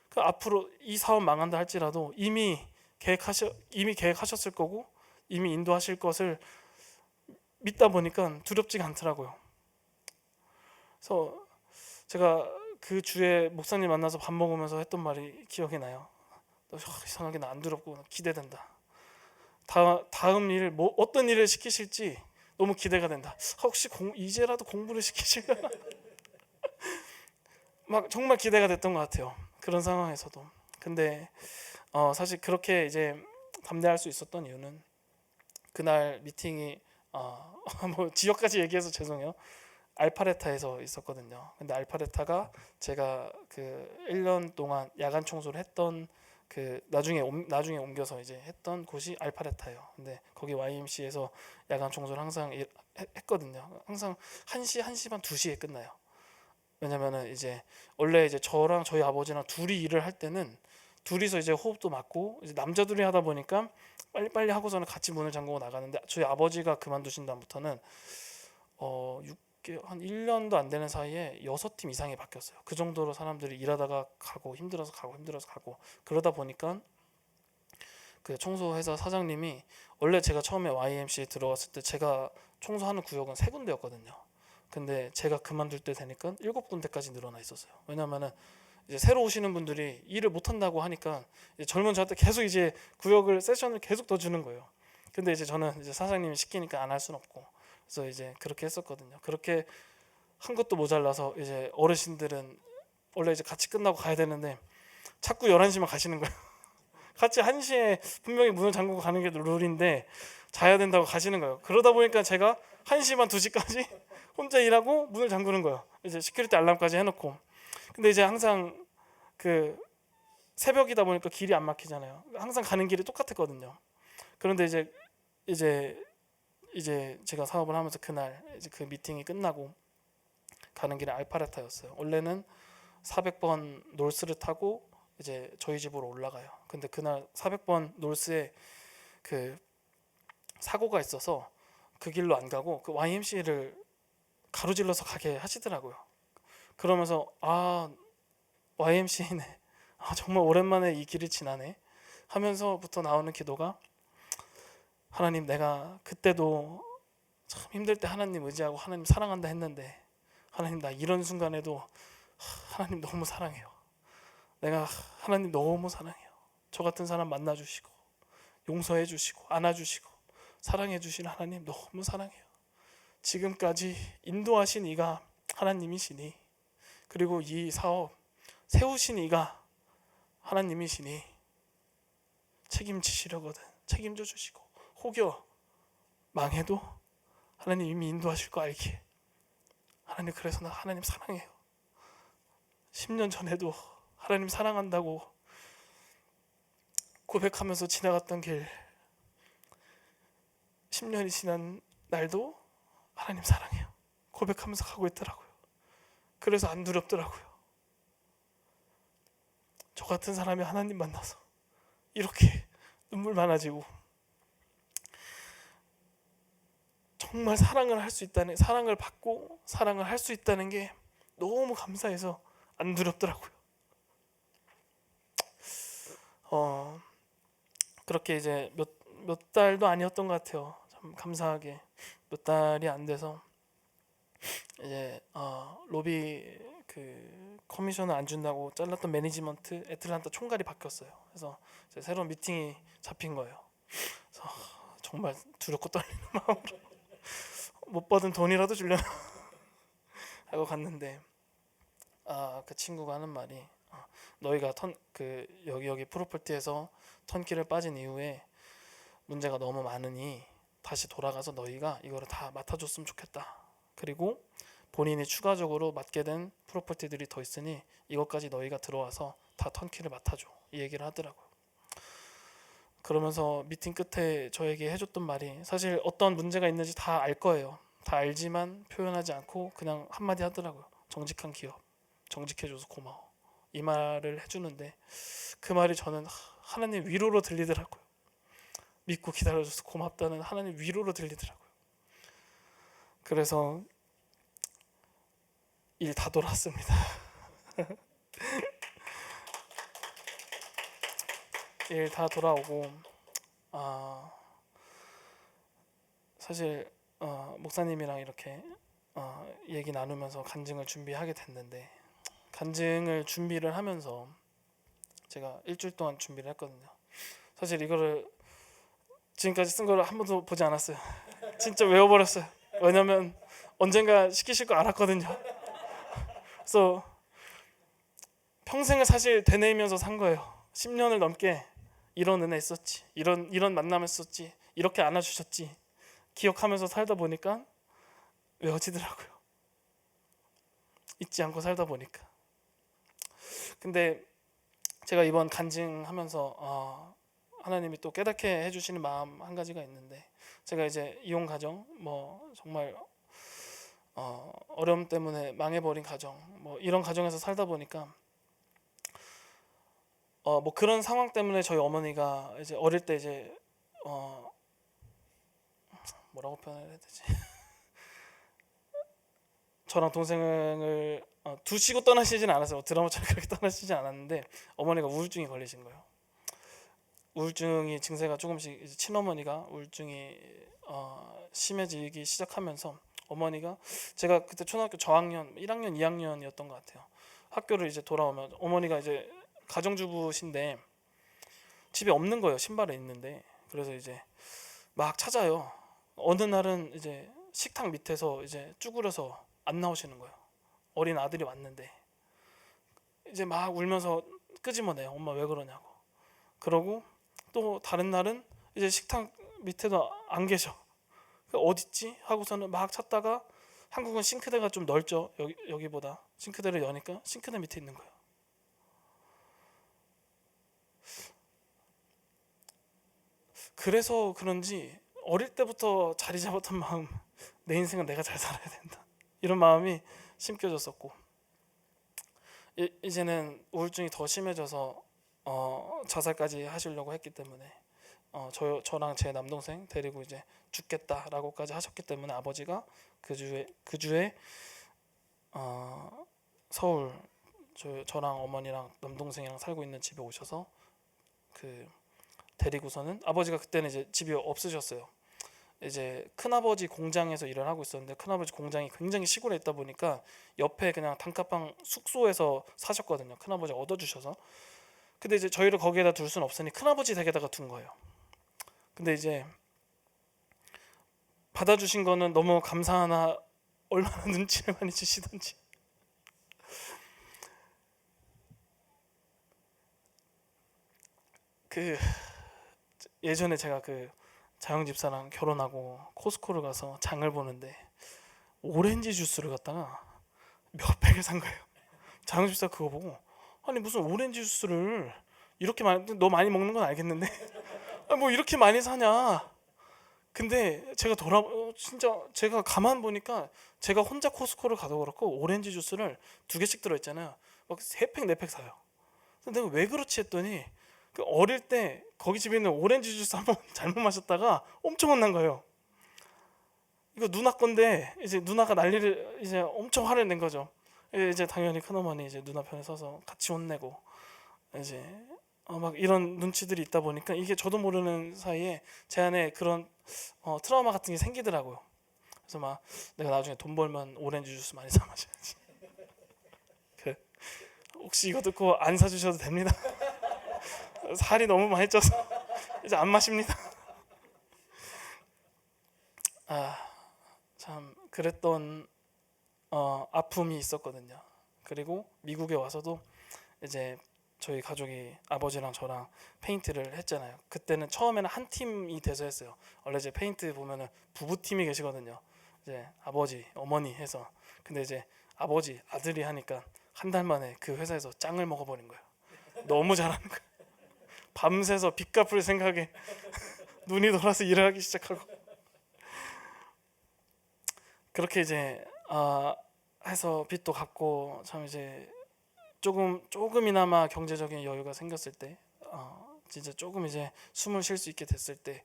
그 앞으로 이 사업 망한다 할지라도 이미 계획하셨을 거고 이미 인도하실 것을 믿다 보니까 두렵지가 않더라고요. 그래서 제가 그 주에 목사님 만나서 밥 먹으면서 했던 말이 기억이 나요. 이상하게 나 안 두렵고 기대된다. 다음 일 뭐 어떤 일을 시키실지 너무 기대가 된다. 혹시 이제라도 공부를 시키실려나? 막 정말 기대가 됐던 것 같아요. 그런 상황에서도. 근데 사실 그렇게 이제 담대할 수 있었던 이유는 그날 미팅이 뭐 지역까지 얘기해서 죄송해요. 알파레타에서 있었거든요. 근데 알파레타가 제가 그 1년 동안 야간 청소를 했던 그 나중에 옮겨서 이제 했던 곳이 알파레타예요. 근데 거기 YMC에서 야간 청소를 항상 했거든요. 항상 1시 반 2시에 끝나요. 왜냐면은 이제 원래 이제 저랑 저희 아버지랑 둘이 일을 할 때는 둘이서 이제 호흡도 맞고 이제 남자들이 하다 보니까 빨리빨리 하고서는 같이 문을 잠그고 나가는데 저희 아버지가 그만두신 다음부터는 6개월 한 1년도 안 되는 사이에 6팀 이상이 바뀌었어요. 그 정도로 사람들이 일하다가 가고 힘들어서 가고 그러다 보니까 그 청소회사 사장님이 원래 제가 처음에 YMC에 들어갔을 때 제가 청소하는 구역은 3군데였거든요. 근데 제가 그만둘 때 되니까 7군데까지 늘어나 있었어요. 왜냐면은 이제 새로 오시는 분들이 일을 못 한다고 하니까 이제 젊은 저한테 계속 이제 구역을 세션을 계속 더 주는 거예요. 근데 이제 저는 이제 사장님이 시키니까 안 할 수는 없고 그래서 이제 그렇게 했었거든요. 그렇게 한 것도 모자라서 이제 어르신들은 원래 이제 같이 끝나고 가야 되는데 자꾸 11시만 가시는 거예요. 같이 1시에 분명히 문을 잠그고 가는 게 룰인데 자야 된다고 가시는 거예요. 그러다 보니까 제가 1시 반 2시까지 혼자 일하고 문을 잠그는 거예요. 이제 시큐리티 알람까지 해놓고. 근데 이제 항상 그 새벽이다 보니까 길이 안 막히잖아요. 항상 가는 길이 똑같았거든요. 그런데 이제 제가 사업을 하면서 그날 이제 그 미팅이 끝나고 가는 길에 알파레타였어요. 원래는 400번 놀스를 타고 이제 저희 집으로 올라가요. 근데 그날 400번 놀스에 그 사고가 있어서 그 길로 안 가고 그 YMCA를 가로질러서 가게 하시더라고요. 그러면서 YMCA네. 정말 오랜만에 이 길을 지나네 하면서부터 나오는 기도가, 하나님, 내가 그때도 참 힘들 때 하나님 의지하고 하나님 사랑한다 했는데 하나님, 나 이런 순간에도 하나님 너무 사랑해요. 내가 하나님 너무 사랑해요. 저 같은 사람 만나주시고 용서해 주시고 안아주시고 사랑해 주신 하나님 너무 사랑해요. 지금까지 인도하신 이가 하나님이시니, 그리고 이 사업 세우신 이가 하나님이시니 책임지시려거든 책임져 주시고, 혹여 망해도 하나님 이미 인도하실 거 알기에 하나님, 그래서 나 하나님 사랑해요. 10년 전에도 하나님 사랑한다고 고백하면서 지나갔던 길, 10년이 지난 날도 하나님 사랑해요 고백하면서 가고 있더라고요. 그래서 안 두렵더라고요. 저 같은 사람이 하나님 만나서 이렇게 눈물 많아지고 정말 사랑을 할 수 있다는, 사랑을 받고 사랑을 할 수 있다는 게 너무 감사해서 안 두렵더라고요. 그렇게 이제 몇 달도 아니었던 것 같아요. 참 감사하게 몇 달이 안 돼서 이제 로비 그 커미션을 안 준다고 잘랐던 매니지먼트 애틀란타 총괄이 바뀌었어요. 그래서 이제 새로운 미팅이 잡힌 거예요. 그래서 정말 두렵고 떨리는 마음으로 못 받은 돈이라도 주려나 하고 갔는데, 그 친구가 하는 말이, 너희가 여기 프로퍼티에서 턴키를 빠진 이후에 문제가 너무 많으니 다시 돌아가서 너희가 이거를 다 맡아줬으면 좋겠다. 그리고 본인이 추가적으로 맡게 된 프로퍼티들이 더 있으니 이것까지 너희가 들어와서 다 턴키를 맡아줘, 이 얘기를 하더라고요. 그러면서 미팅 끝에 저에게 해줬던 말이, 사실 어떤 문제가 있는지 다 알 거예요. 다 알지만 표현하지 않고 그냥 한마디 하더라고요. 정직한 기업, 정직해줘서 고마워, 이 말을 해주는데 그 말이 저는 하나님 위로로 들리더라고요. 믿고 기다려줘서 고맙다는 하나님 위로로 들리더라고요. 그래서 일 다 돌았습니다. 일 다 돌아오고, 사실 목사님이랑 이렇게 얘기 나누면서 간증을 준비하게 됐는데, 간증을 준비를 하면서 제가 일주일 동안 준비를 했거든요. 사실 이거를 지금까지 쓴 거를 한 번도 보지 않았어요. 진짜 외워버렸어요. 왜냐면 언젠가 시키실 거 알았거든요. 그래서 평생을 사실 되뇌이면서 산 거예요. 10년을 넘게 이런 은혜 있었지, 이런 만남 했었지, 이렇게 안아주셨지, 기억하면서 살다 보니까 외워지더라고요. 잊지 않고 살다 보니까. 근데 제가 이번 간증하면서 하나님이 또 깨닫게 해주시는 마음 한 가지가 있는데, 제가 이제 이혼 가정, 뭐 정말 어려움 때문에 망해버린 가정, 뭐 이런 가정에서 살다 보니까 뭐 그런 상황 때문에 저희 어머니가 이제 어릴 때 이제 뭐라고 표현해야 되지? 저랑 동생을 두시고 떠나시진 않았어요. 드라마처럼 그렇게 떠나시진 않았는데 어머니가 우울증이 걸리신 거예요. 우울증이 증세가 조금씩, 이제 친어머니가 우울증이 심해지기 시작하면서 어머니가, 제가 그때 초등학교 저학년 1학년 2학년이었던 것 같아요. 학교를 이제 돌아오면 어머니가 이제 가정주부신데 집에 없는 거예요. 신발에 있는데. 그래서 이제 막 찾아요. 어느 날은 이제 식탁 밑에서 이제 쭈그려서 안 나오시는 거예요. 어린 아들이 왔는데 이제 막 울면서 끄집어내요. 엄마 왜 그러냐고. 그러고 또 다른 날은 이제 식탁 밑에도 안 계셔. 어딨지? 하고서는 막 찾다가, 한국은 싱크대가 좀 넓죠. 여기보다. 싱크대를 여니까 싱크대 밑에 있는 거예요. 그래서 그런지 어릴 때부터 자리 잡았던 마음, 내 인생은 내가 잘 살아야 된다, 이런 마음이 심겨졌었고, 이제는 우울증이 더 심해져서 자살까지 하시려고 했기 때문에, 저랑 제 남동생 데리고 이제 죽겠다라고까지 하셨기 때문에, 아버지가 그 주에 서울, 저랑 어머니랑 남동생이랑 살고 있는 집에 오셔서 그 데리고서는, 아버지가 그때는 이제 집이 없으셨어요. 이제 큰아버지 공장에서 일을 하고 있었는데, 큰아버지 공장이 굉장히 시골에 있다 보니까 옆에 그냥 단칸방 숙소에서 사셨거든요. 큰아버지가 얻어주셔서. 근데 이제 저희를 거기에다 둘 수는 없으니 큰아버지 댁에다가 둔 거예요. 근데 이제 받아주신 거는 너무 감사하나, 얼마나 눈치를 많이 주시던지. 그 예전에 제가 그 자영 집사랑 결혼하고 코스코를 가서 장을 보는데 오렌지 주스를 갖다가 몇 팩을 산 거예요. 자영 집사 그거 보고, 아니 무슨 오렌지 주스를 이렇게 많이, 너 많이 먹는 건 알겠는데 뭐 이렇게 많이 사냐. 근데 제가 진짜 제가 가만 보니까, 제가 혼자 코스코를 가도 그렇고 오렌지 주스를 2개씩 들어있잖아요. 막 3팩 4팩 사요. 근데 내가 왜 그렇지 했더니, 그 어릴 때 거기 집에 있는 오렌지 주스 한번 잘못 마셨다가 엄청 혼난 거예요. 이거 누나 건데, 이제 누나가 난리를, 이제 엄청 화를 낸 거죠. 이제 당연히 큰어머니 이제 누나 편에 서서 같이 혼내고, 이제 막 이런 눈치들이 있다 보니까, 이게 저도 모르는 사이에 제 안에 그런 트라우마 같은 게 생기더라고요. 그래서 막, 내가 나중에 돈 벌면 오렌지 주스 많이 사 마셔야지. 그 혹시 이거 듣고 안 사주셔도 됩니다. 살이 너무 많이 쪄서 이제 안 마십니다. 참 그랬던 아픔이 있었거든요. 그리고 미국에 와서도 이제 저희 가족이, 아버지랑 저랑 페인트를 했잖아요. 그때는 처음에는 한 팀이 돼서 했어요. 원래 이제 페인트 보면은 부부팀이 계시거든요. 이제 아버지, 어머니 해서. 근데 이제 아버지, 아들이 하니까 한 달 만에 그 회사에서 짱을 먹어버린 거예요. 너무 잘하는 거예요. 밤새서 빚 갚을 생각에 눈이 돌아서 일을 하기 시작하고, 그렇게 이제 해서 빚도 갚고, 참 이제 조금이나마 경제적인 여유가 생겼을 때, 진짜 조금 이제 숨을 쉴 수 있게 됐을 때,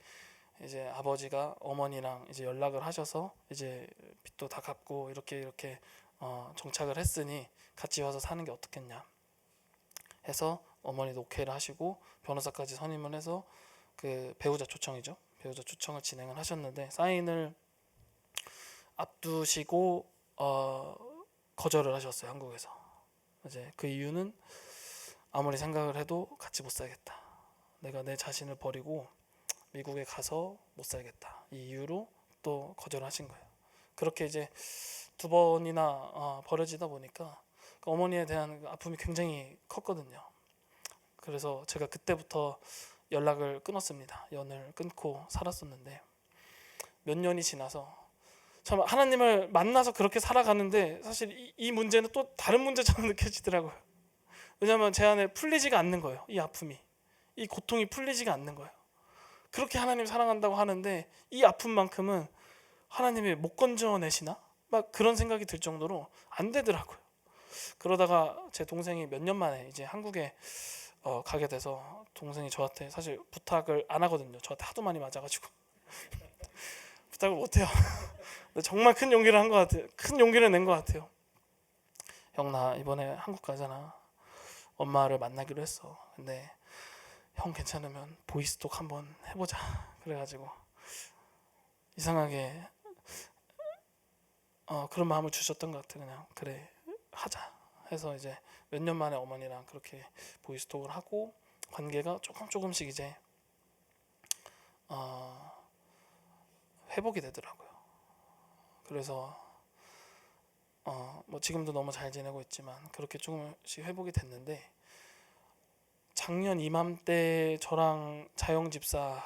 이제 아버지가 어머니랑 이제 연락을 하셔서, 이제 빚도 다 갚고 이렇게 정착을 했으니 같이 와서 사는 게 어떻겠냐 해서, 어머니도 오케이를 하시고 변호사까지 선임을 해서 그 배우자 초청이죠. 배우자 초청을 진행을 하셨는데, 사인을 앞두시고 거절을 하셨어요, 한국에서. 이제 그 이유는, 아무리 생각을 해도 같이 못 살겠다, 내가 내 자신을 버리고 미국에 가서 못 살겠다, 이 이유로 또 거절하신 거예요. 그렇게 이제 2번이나 벌어지다 보니까 그 어머니에 대한 아픔이 굉장히 컸거든요. 그래서 제가 그때부터 연락을 끊었습니다. 연을 끊고 살았었는데, 몇 년이 지나서 참 하나님을 만나서 그렇게 살아가는데, 사실 이 문제는 또 다른 문제처럼 느껴지더라고요. 왜냐하면 제 안에 풀리지가 않는 거예요. 이 아픔이, 이 고통이 풀리지가 않는 거예요. 그렇게 하나님 사랑한다고 하는데, 이 아픔만큼은 하나님이 못 건져내시나? 막 그런 생각이 들 정도로 안 되더라고요. 그러다가 제 동생이 몇 년 만에 이제 한국에 가게 돼서, 동생이 저한테 사실 부탁을 안 하거든요. 저한테 하도 많이 맞아가지고 부탁을 못 해요. 정말 큰 용기를 한 것 같아요. 큰 용기를 낸 것 같아요. 형, 나 이번에 한국 가잖아. 엄마를 만나기로 했어. 근데 형 괜찮으면 보이스톡 한번 해보자. 그래가지고 이상하게 그런 마음을 주셨던 것 같아. 그냥 그래 하자 해서 이제 몇 년 만에 어머니랑 그렇게 보이스톡을 하고, 관계가 조금씩 이제 회복이 되더라고요. 그래서 뭐 지금도 너무 잘 지내고 있지만 그렇게 조금씩 회복이 됐는데, 작년 이맘때 저랑 자영 집사한테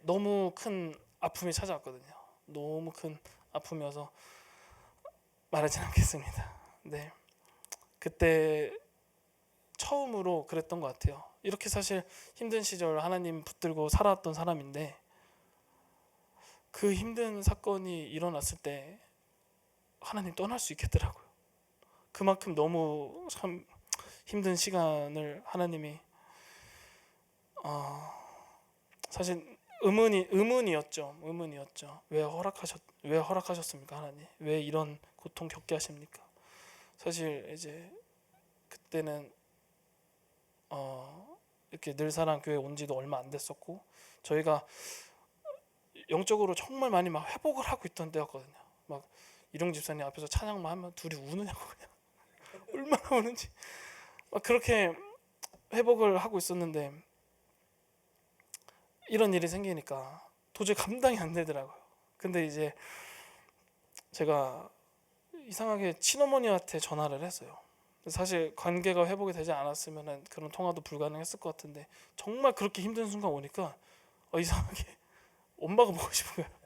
너무 큰 아픔이 찾아왔거든요. 너무 큰 아픔이어서 말하진 않겠습니다. 네, 그때 처음으로 그랬던 것 같아요. 이렇게 사실 힘든 시절 하나님 붙들고 살아왔던 사람인데, 그 힘든 사건이 일어났을 때 하나님 떠날 수 있겠더라고요. 그만큼 너무 참 힘든 시간을 하나님이 사실 의문이었죠. 왜 허락하셨습니까, 하나님? 왜 이런 고통 겪게 하십니까? 사실 이제 그때는 이렇게 늘사랑 교회 온 지도 얼마 안 됐었고, 저희가 영적으로 정말 많이 막 회복을 하고 있던 때였거든요. 막 이룡 집사님 앞에서 찬양만 하면 둘이 우느냐고, 그냥 얼마나 우는지 막 그렇게 회복을 하고 있었는데, 이런 일이 생기니까 도저히 감당이 안 되더라고요. 근데 이제 제가 이상하게 친어머니한테 전화를 했어요. 사실 관계가 회복이 되지 않았으면 그런 통화도 불가능했을 것 같은데, 정말 그렇게 힘든 순간 오니까 이상하게 엄마가 보고 싶은 거예요.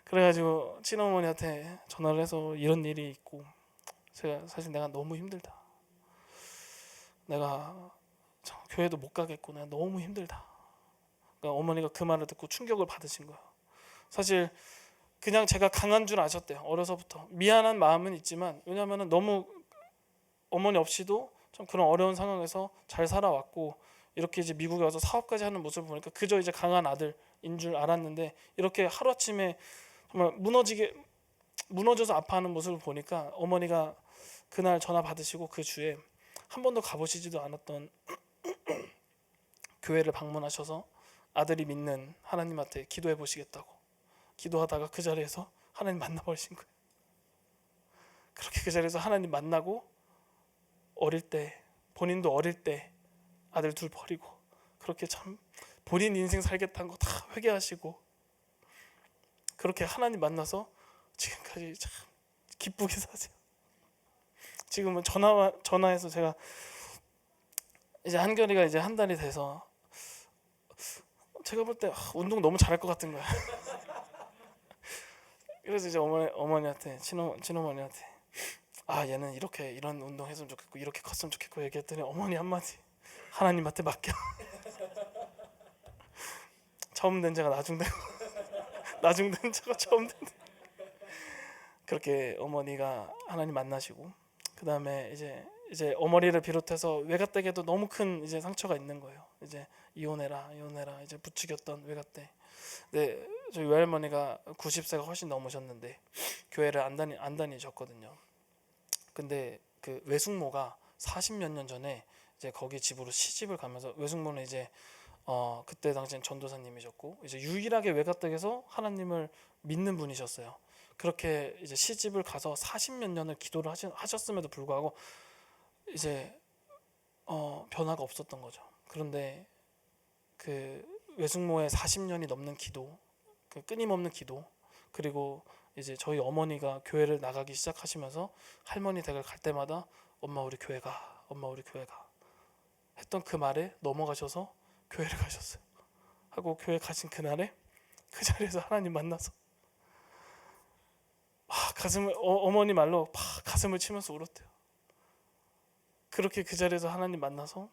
그래가지고 친어머니한테 전화를 해서 이런 일이 있고, 사실 내가 너무 힘들다, 내가 교회도 못 가겠고 내가 너무 힘들다. 그러니까 어머니가 그 말을 듣고 충격을 받으신 거예요. 사실 그냥 제가 강한 줄 아셨대요. 어려서부터 미안한 마음은 있지만, 왜냐하면 너무 어머니 없이도 좀 그런 어려운 상황에서 잘 살아왔고, 이렇게 이제 미국에 와서 사업까지 하는 모습을 보니까 그저 이제 강한 아들인 줄 알았는데, 이렇게 하루아침에 정말 무너져서 아파하는 모습을 보니까, 어머니가 그날 전화 받으시고 그 주에 한 번도 가보시지도 않았던 교회를 방문하셔서 아들이 믿는 하나님한테 기도해 보시겠다고 기도하다가 그 자리에서 하나님 만나버리신 거예요. 그렇게 그 자리에서 하나님 만나고, 본인도 어릴 때 아들 둘 버리고 그렇게 참 본인 인생 살겠다는 거 다 회개하시고, 그렇게 하나님 만나서 지금까지 참 기쁘게 사세요. 지금은 전화해서 제가 이제 한결이가 이제 한 달이 돼서 제가 볼 때 운동 너무 잘할 것 같은 거야. 그래서 이제 어머니한테 친어머니한테 얘는 이렇게 이런 운동 했으면 좋겠고 이렇게 컸으면 좋겠고 얘기했더니, 어머니 한마디, 하나님한테 맡겨. 처음 된 자가 나중되고 나중된 자가 처음 된다. 그렇게 어머니가 하나님 만나시고, 그 다음에 이제 어머니를 비롯해서 외가댁에도 너무 큰 이제 상처가 있는 거예요. 이제 이혼해라 이제 부추겼던 외가댁. 네, 저희 외할머니가 90세가 훨씬 넘으셨는데 교회를 안 다니셨거든요. 근데 그 외숙모가 40몇 년 전에 이제 거기 집으로 시집을 가면서, 외숙모는 이제 그때 당시엔 전도사님이셨고 이제 유일하게 외가댁에서 하나님을 믿는 분이셨어요. 그렇게 이제 시집을 가서 40몇 년을 기도를 하셨음에도 불구하고 이제 변화가 없었던 거죠. 그런데 그 외숙모의 40년이 넘는 기도, 그 끊임없는 기도, 그리고 이제 저희 어머니가 교회를 나가기 시작하시면서 할머니 댁을 갈 때마다 엄마 우리 교회 가, 엄마 우리 교회 가 했던 그 말에 넘어가셔서 교회를 가셨어요. 하고 교회 가신 그날에 그 자리에서 하나님 만나서 가슴을 어머니 말로 가슴을 치면서 울었대요. 그렇게 그 자리에서 하나님 만나서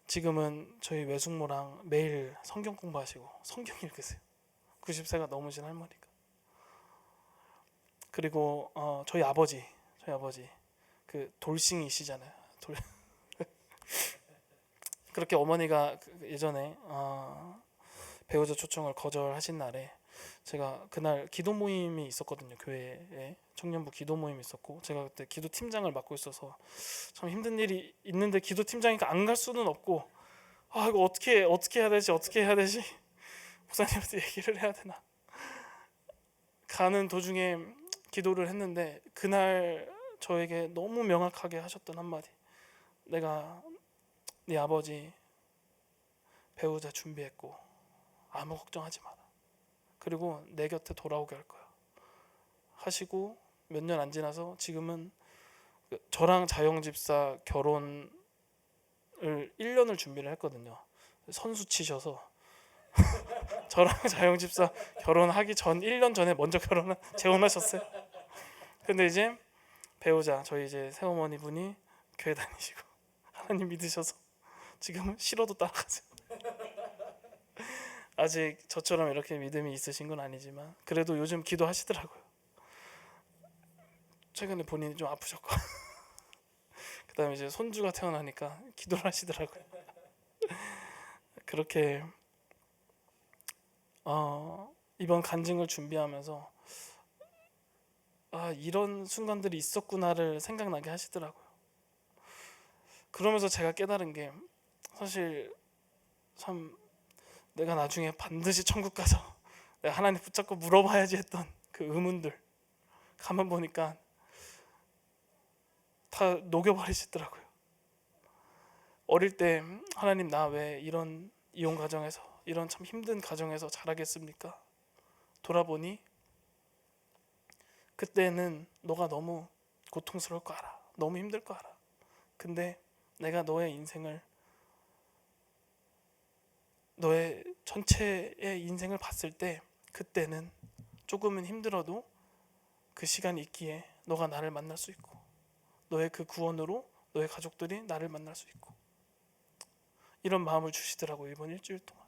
지금은 저희 외숙모랑 매일 성경 공부하시고 성경 읽으세요. 90세가 넘으신 할머니가. 그리고 저희 아버지 그 돌싱이시잖아요. 그렇게 어머니가 예전에 배우자 초청을 거절하신 날에 제가 그날 기도 모임이 있었거든요. 교회에 청년부 기도 모임이 있었고, 제가 그때 기도 팀장을 맡고 있어서 참 힘든 일이 있는데 기도 팀장이니까 안 갈 수는 없고, 이거 어떻게 해야 되지 목사님한테 얘기를 해야 되나. 가는 도중에 기도를 했는데 그날 저에게 너무 명확하게 하셨던 한마디, 내가 네 아버지 배우자 준비했고 아무 걱정하지 마라. 그리고 내 곁에 돌아오게 할 거야. 하시고 몇 년 안 지나서 지금은 저랑 자영 집사 결혼을 1년을 준비를 했거든요. 선수 치셔서 저랑 자영 집사 결혼하기 전 1년 전에 먼저 재혼하셨어요. 근데 이제 배우자 저희 이제 새어머니 분이 교회 다니시고 하나님 믿으셔서 지금은 싫어도 따라가세요. 아직 저처럼 이렇게 믿음이 있으신 건 아니지만 그래도 요즘 기도하시더라고요. 최근에 본인이 좀 아프셨고 그다음에 이제 손주가 태어나니까 기도를 하시더라고요. 그렇게 이번 간증을 준비하면서 이런 순간들이 있었구나를 생각나게 하시더라고요. 그러면서 제가 깨달은 게 사실 참 내가 나중에 반드시 천국 가서 내가 하나님 붙잡고 물어봐야지 했던 그 의문들 가만 보니까 다 녹여버리시더라고요. 어릴 때 하나님 나 왜 이런 이혼 가정에서 이런 참 힘든 가정에서 자라겠습니까? 돌아보니 그때는 너가 너무 고통스러울 거 알아. 너무 힘들 거 알아. 근데 내가 너의 인생을 너의 전체의 인생을 봤을 때 그때는 조금은 힘들어도 그 시간이 있기에 너가 나를 만날 수 있고 너의 그 구원으로 너의 가족들이 나를 만날 수 있고 이런 마음을 주시더라고요. 이번 일주일 동안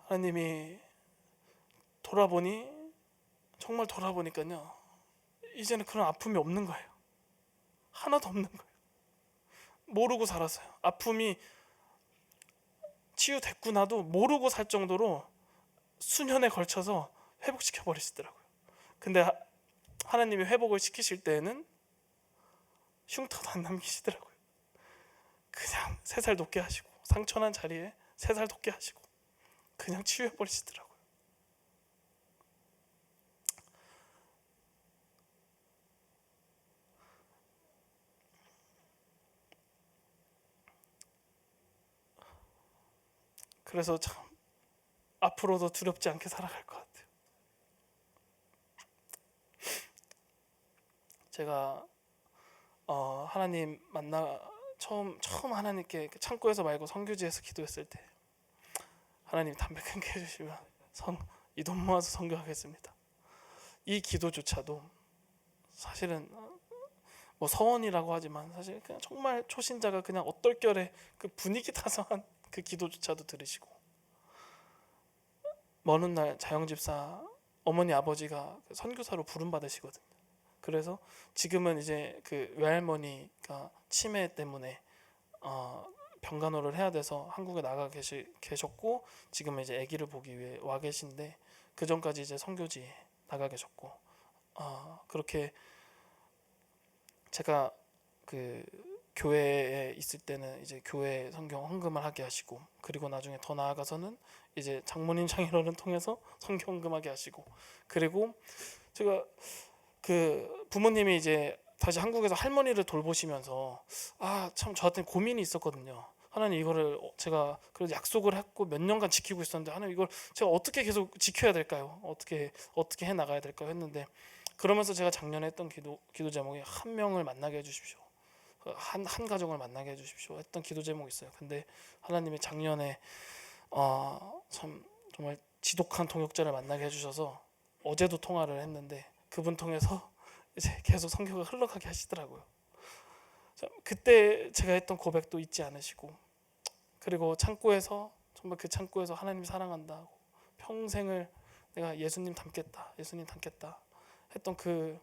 하나님이 정말 돌아보니까요 이제는 그런 아픔이 없는 거예요. 하나도 없는 거예요. 모르고 살았어요. 아픔이 치유됐고 나도 모르고 살 정도로 수년에 걸쳐서 회복시켜 버리시더라고요. 근데 하나님이 회복을 시키실 때에는 흉터도 안 남기시더라고요. 그냥 3살 돋게 하시고 상처난 자리에 3살 돋게 하시고 그냥 치유해 버리시더라고요. 그래서 참 앞으로도 두렵지 않게 살아갈 것 같아요. 제가 하나님 처음 하나님께 창고에서 말고 성교지에서 기도했을 때 하나님 담배 끊게 해주시면 이 돈 모아서 선교하겠습니다. 이 기도조차도 사실은 뭐 서원이라고 하지만 사실 그냥 정말 초신자가 그냥 얼떨결에 그 분위기 타서 한 그 기도조차도 들으시고 먼 훗날 자영집사 어머니 아버지가 선교사로 부름 받으시거든요. 그래서 지금은 이제 그 외할머니가 치매 때문에 병간호를 해야 돼서 한국에 계셨고 지금은 이제 아기를 보기 위해 와 계신데 그 전까지 이제 선교지에 나가 계셨고 그렇게 제가 그 교회에 있을 때는 이제 교회 성경 헌금을 하게 하시고 그리고 나중에 더 나아가서는 이제 장모님 장인어른 통해서 성경 헌금하게 하시고 그리고 제가 그 부모님이 이제 다시 한국에서 할머니를 돌보시면서 참 저한테 고민이 있었거든요. 하나님 이거를 제가 그래도 약속을 했고 몇 년간 지키고 있었는데 하나님 이걸 제가 어떻게 계속 지켜야 될까요? 어떻게 해 나가야 될까요? 했는데 그러면서 제가 작년에 했던 기도 제목이 한 명을 만나게 해주십시오. 한 가정을 만나게 해주십시오. 했던 기도 제목이 있어요. 근데 하나님이 작년에 참 정말 지독한 통역자를 만나게 해주셔서 어제도 통화를 했는데 그분 통해서 이제 계속 성경을 흘러가게 하시더라고요. 그때 제가 했던 고백도 잊지 않으시고 그리고 정말 그 창고에서 하나님 사랑한다 하고 평생을 내가 예수님 닮겠다 했던 그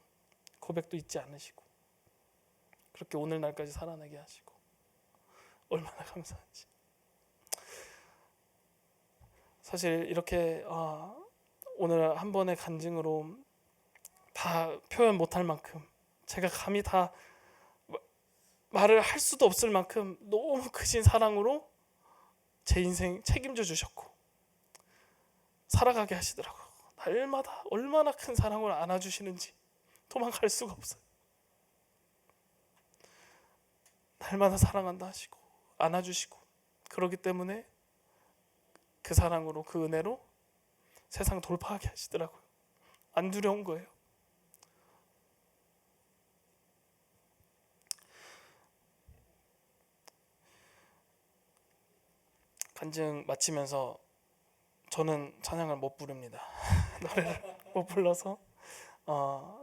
고백도 잊지 않으시고 그렇게 오늘날까지 살아나게 하시고 얼마나 감사한지. 사실 이렇게 오늘 한 번의 간증으로 다 표현 못할 만큼 제가 감히 다 말을 할 수도 없을 만큼 너무 크신 사랑으로 제 인생 책임져 주셨고 살아가게 하시더라고요. 날마다 얼마나 큰 사랑을 안아주시는지 도망갈 수가 없어요. 날마다 사랑한다 하시고 안아주시고 그러기 때문에 그 사랑으로 그 은혜로 세상 돌파하게 하시더라고요. 안 두려운 거예요. 간증 마치면서 저는 찬양을 못 부릅니다. 노래를 못 불러서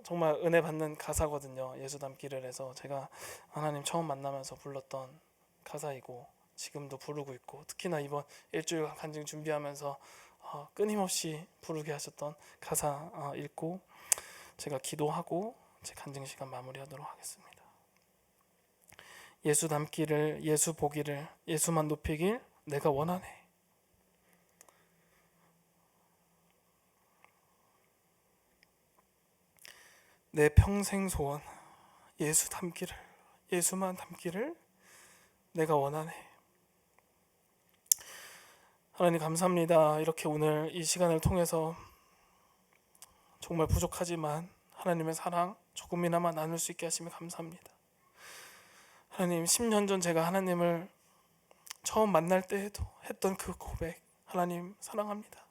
정말 은혜 받는 가사거든요. 예수 닮기를 해서 제가 하나님 처음 만나면서 불렀던 가사이고 지금도 부르고 있고, 특히나 이번 일주일 간증 준비하면서 끊임없이 부르게 하셨던 가사 읽고 제가 기도하고 제 간증 시간 마무리하도록 하겠습니다. 예수 닮기를, 예수 보기를, 예수만 높이길 내가 원하네. 내 평생 소원, 예수 닮기를, 예수만 닮기를 내가 원하네. 하나님 감사합니다. 이렇게 오늘 이 시간을 통해서 정말 부족하지만 하나님의 사랑 조금이나마 나눌 수 있게 하시면 감사합니다. 하나님, 10년 전 제가 하나님을 처음 만날 때에도 했던 그 고백, 하나님 사랑합니다.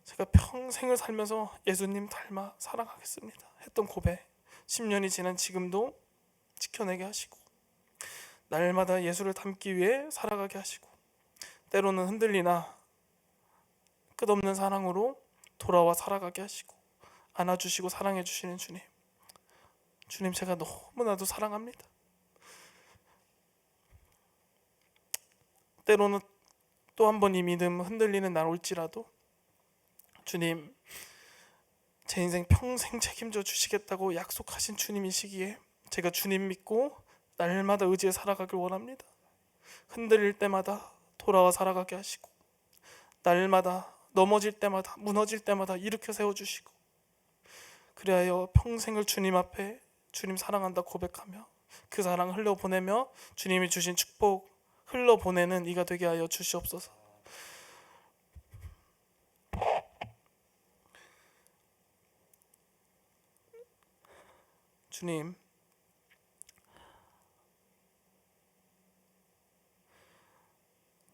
제가 평생을 살면서 예수님 닮아 사랑하겠습니다 했던 고백, 10년이 지난 지금도 지켜내게 하시고 날마다 예수를 닮기 위해 살아가게 하시고 때로는 흔들리나 끝없는 사랑으로 돌아와 살아가게 하시고 안아주시고 사랑해 주시는 주님, 주님 제가 너무나도 사랑합니다. 때로는 또 한 번 이 믿음 흔들리는 날 올지라도 주님, 제 인생 평생 책임져 주시겠다고 약속하신 주님이시기에 제가 주님 믿고 날마다 의지해 살아가길 원합니다. 흔들릴 때마다 돌아와 살아가게 하시고 날마다 넘어질 때마다 무너질 때마다 일으켜 세워주시고 그리하여 평생을 주님 앞에 주님 사랑한다 고백하며 그 사랑 흘려보내며 주님이 주신 축복 흘러보내는 이가 되게 하여 주시옵소서. 주님,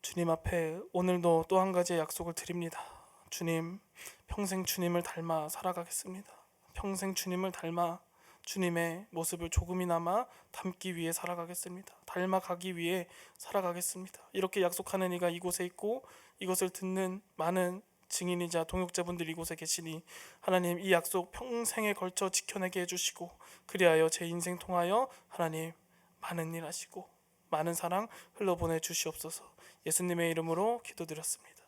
주님 앞에 오늘도 또 한 가지의 약속을 드립니다. 주님, 평생 주님을 닮아 살아가겠습니다. 평생 주님을 닮아 주님의 모습을 조금이나마 담기 위해 살아가겠습니다. 닮아가기 위해 살아가겠습니다. 이렇게 약속하는 이가 이곳에 있고 이것을 듣는 많은 증인이자 동역자분들이 이곳에 계시니 하나님, 이 약속 평생에 걸쳐 지켜내게 해주시고 그리하여 제 인생 통하여 하나님 많은 일 하시고 많은 사랑 흘러보내 주시옵소서. 예수님의 이름으로 기도드렸습니다.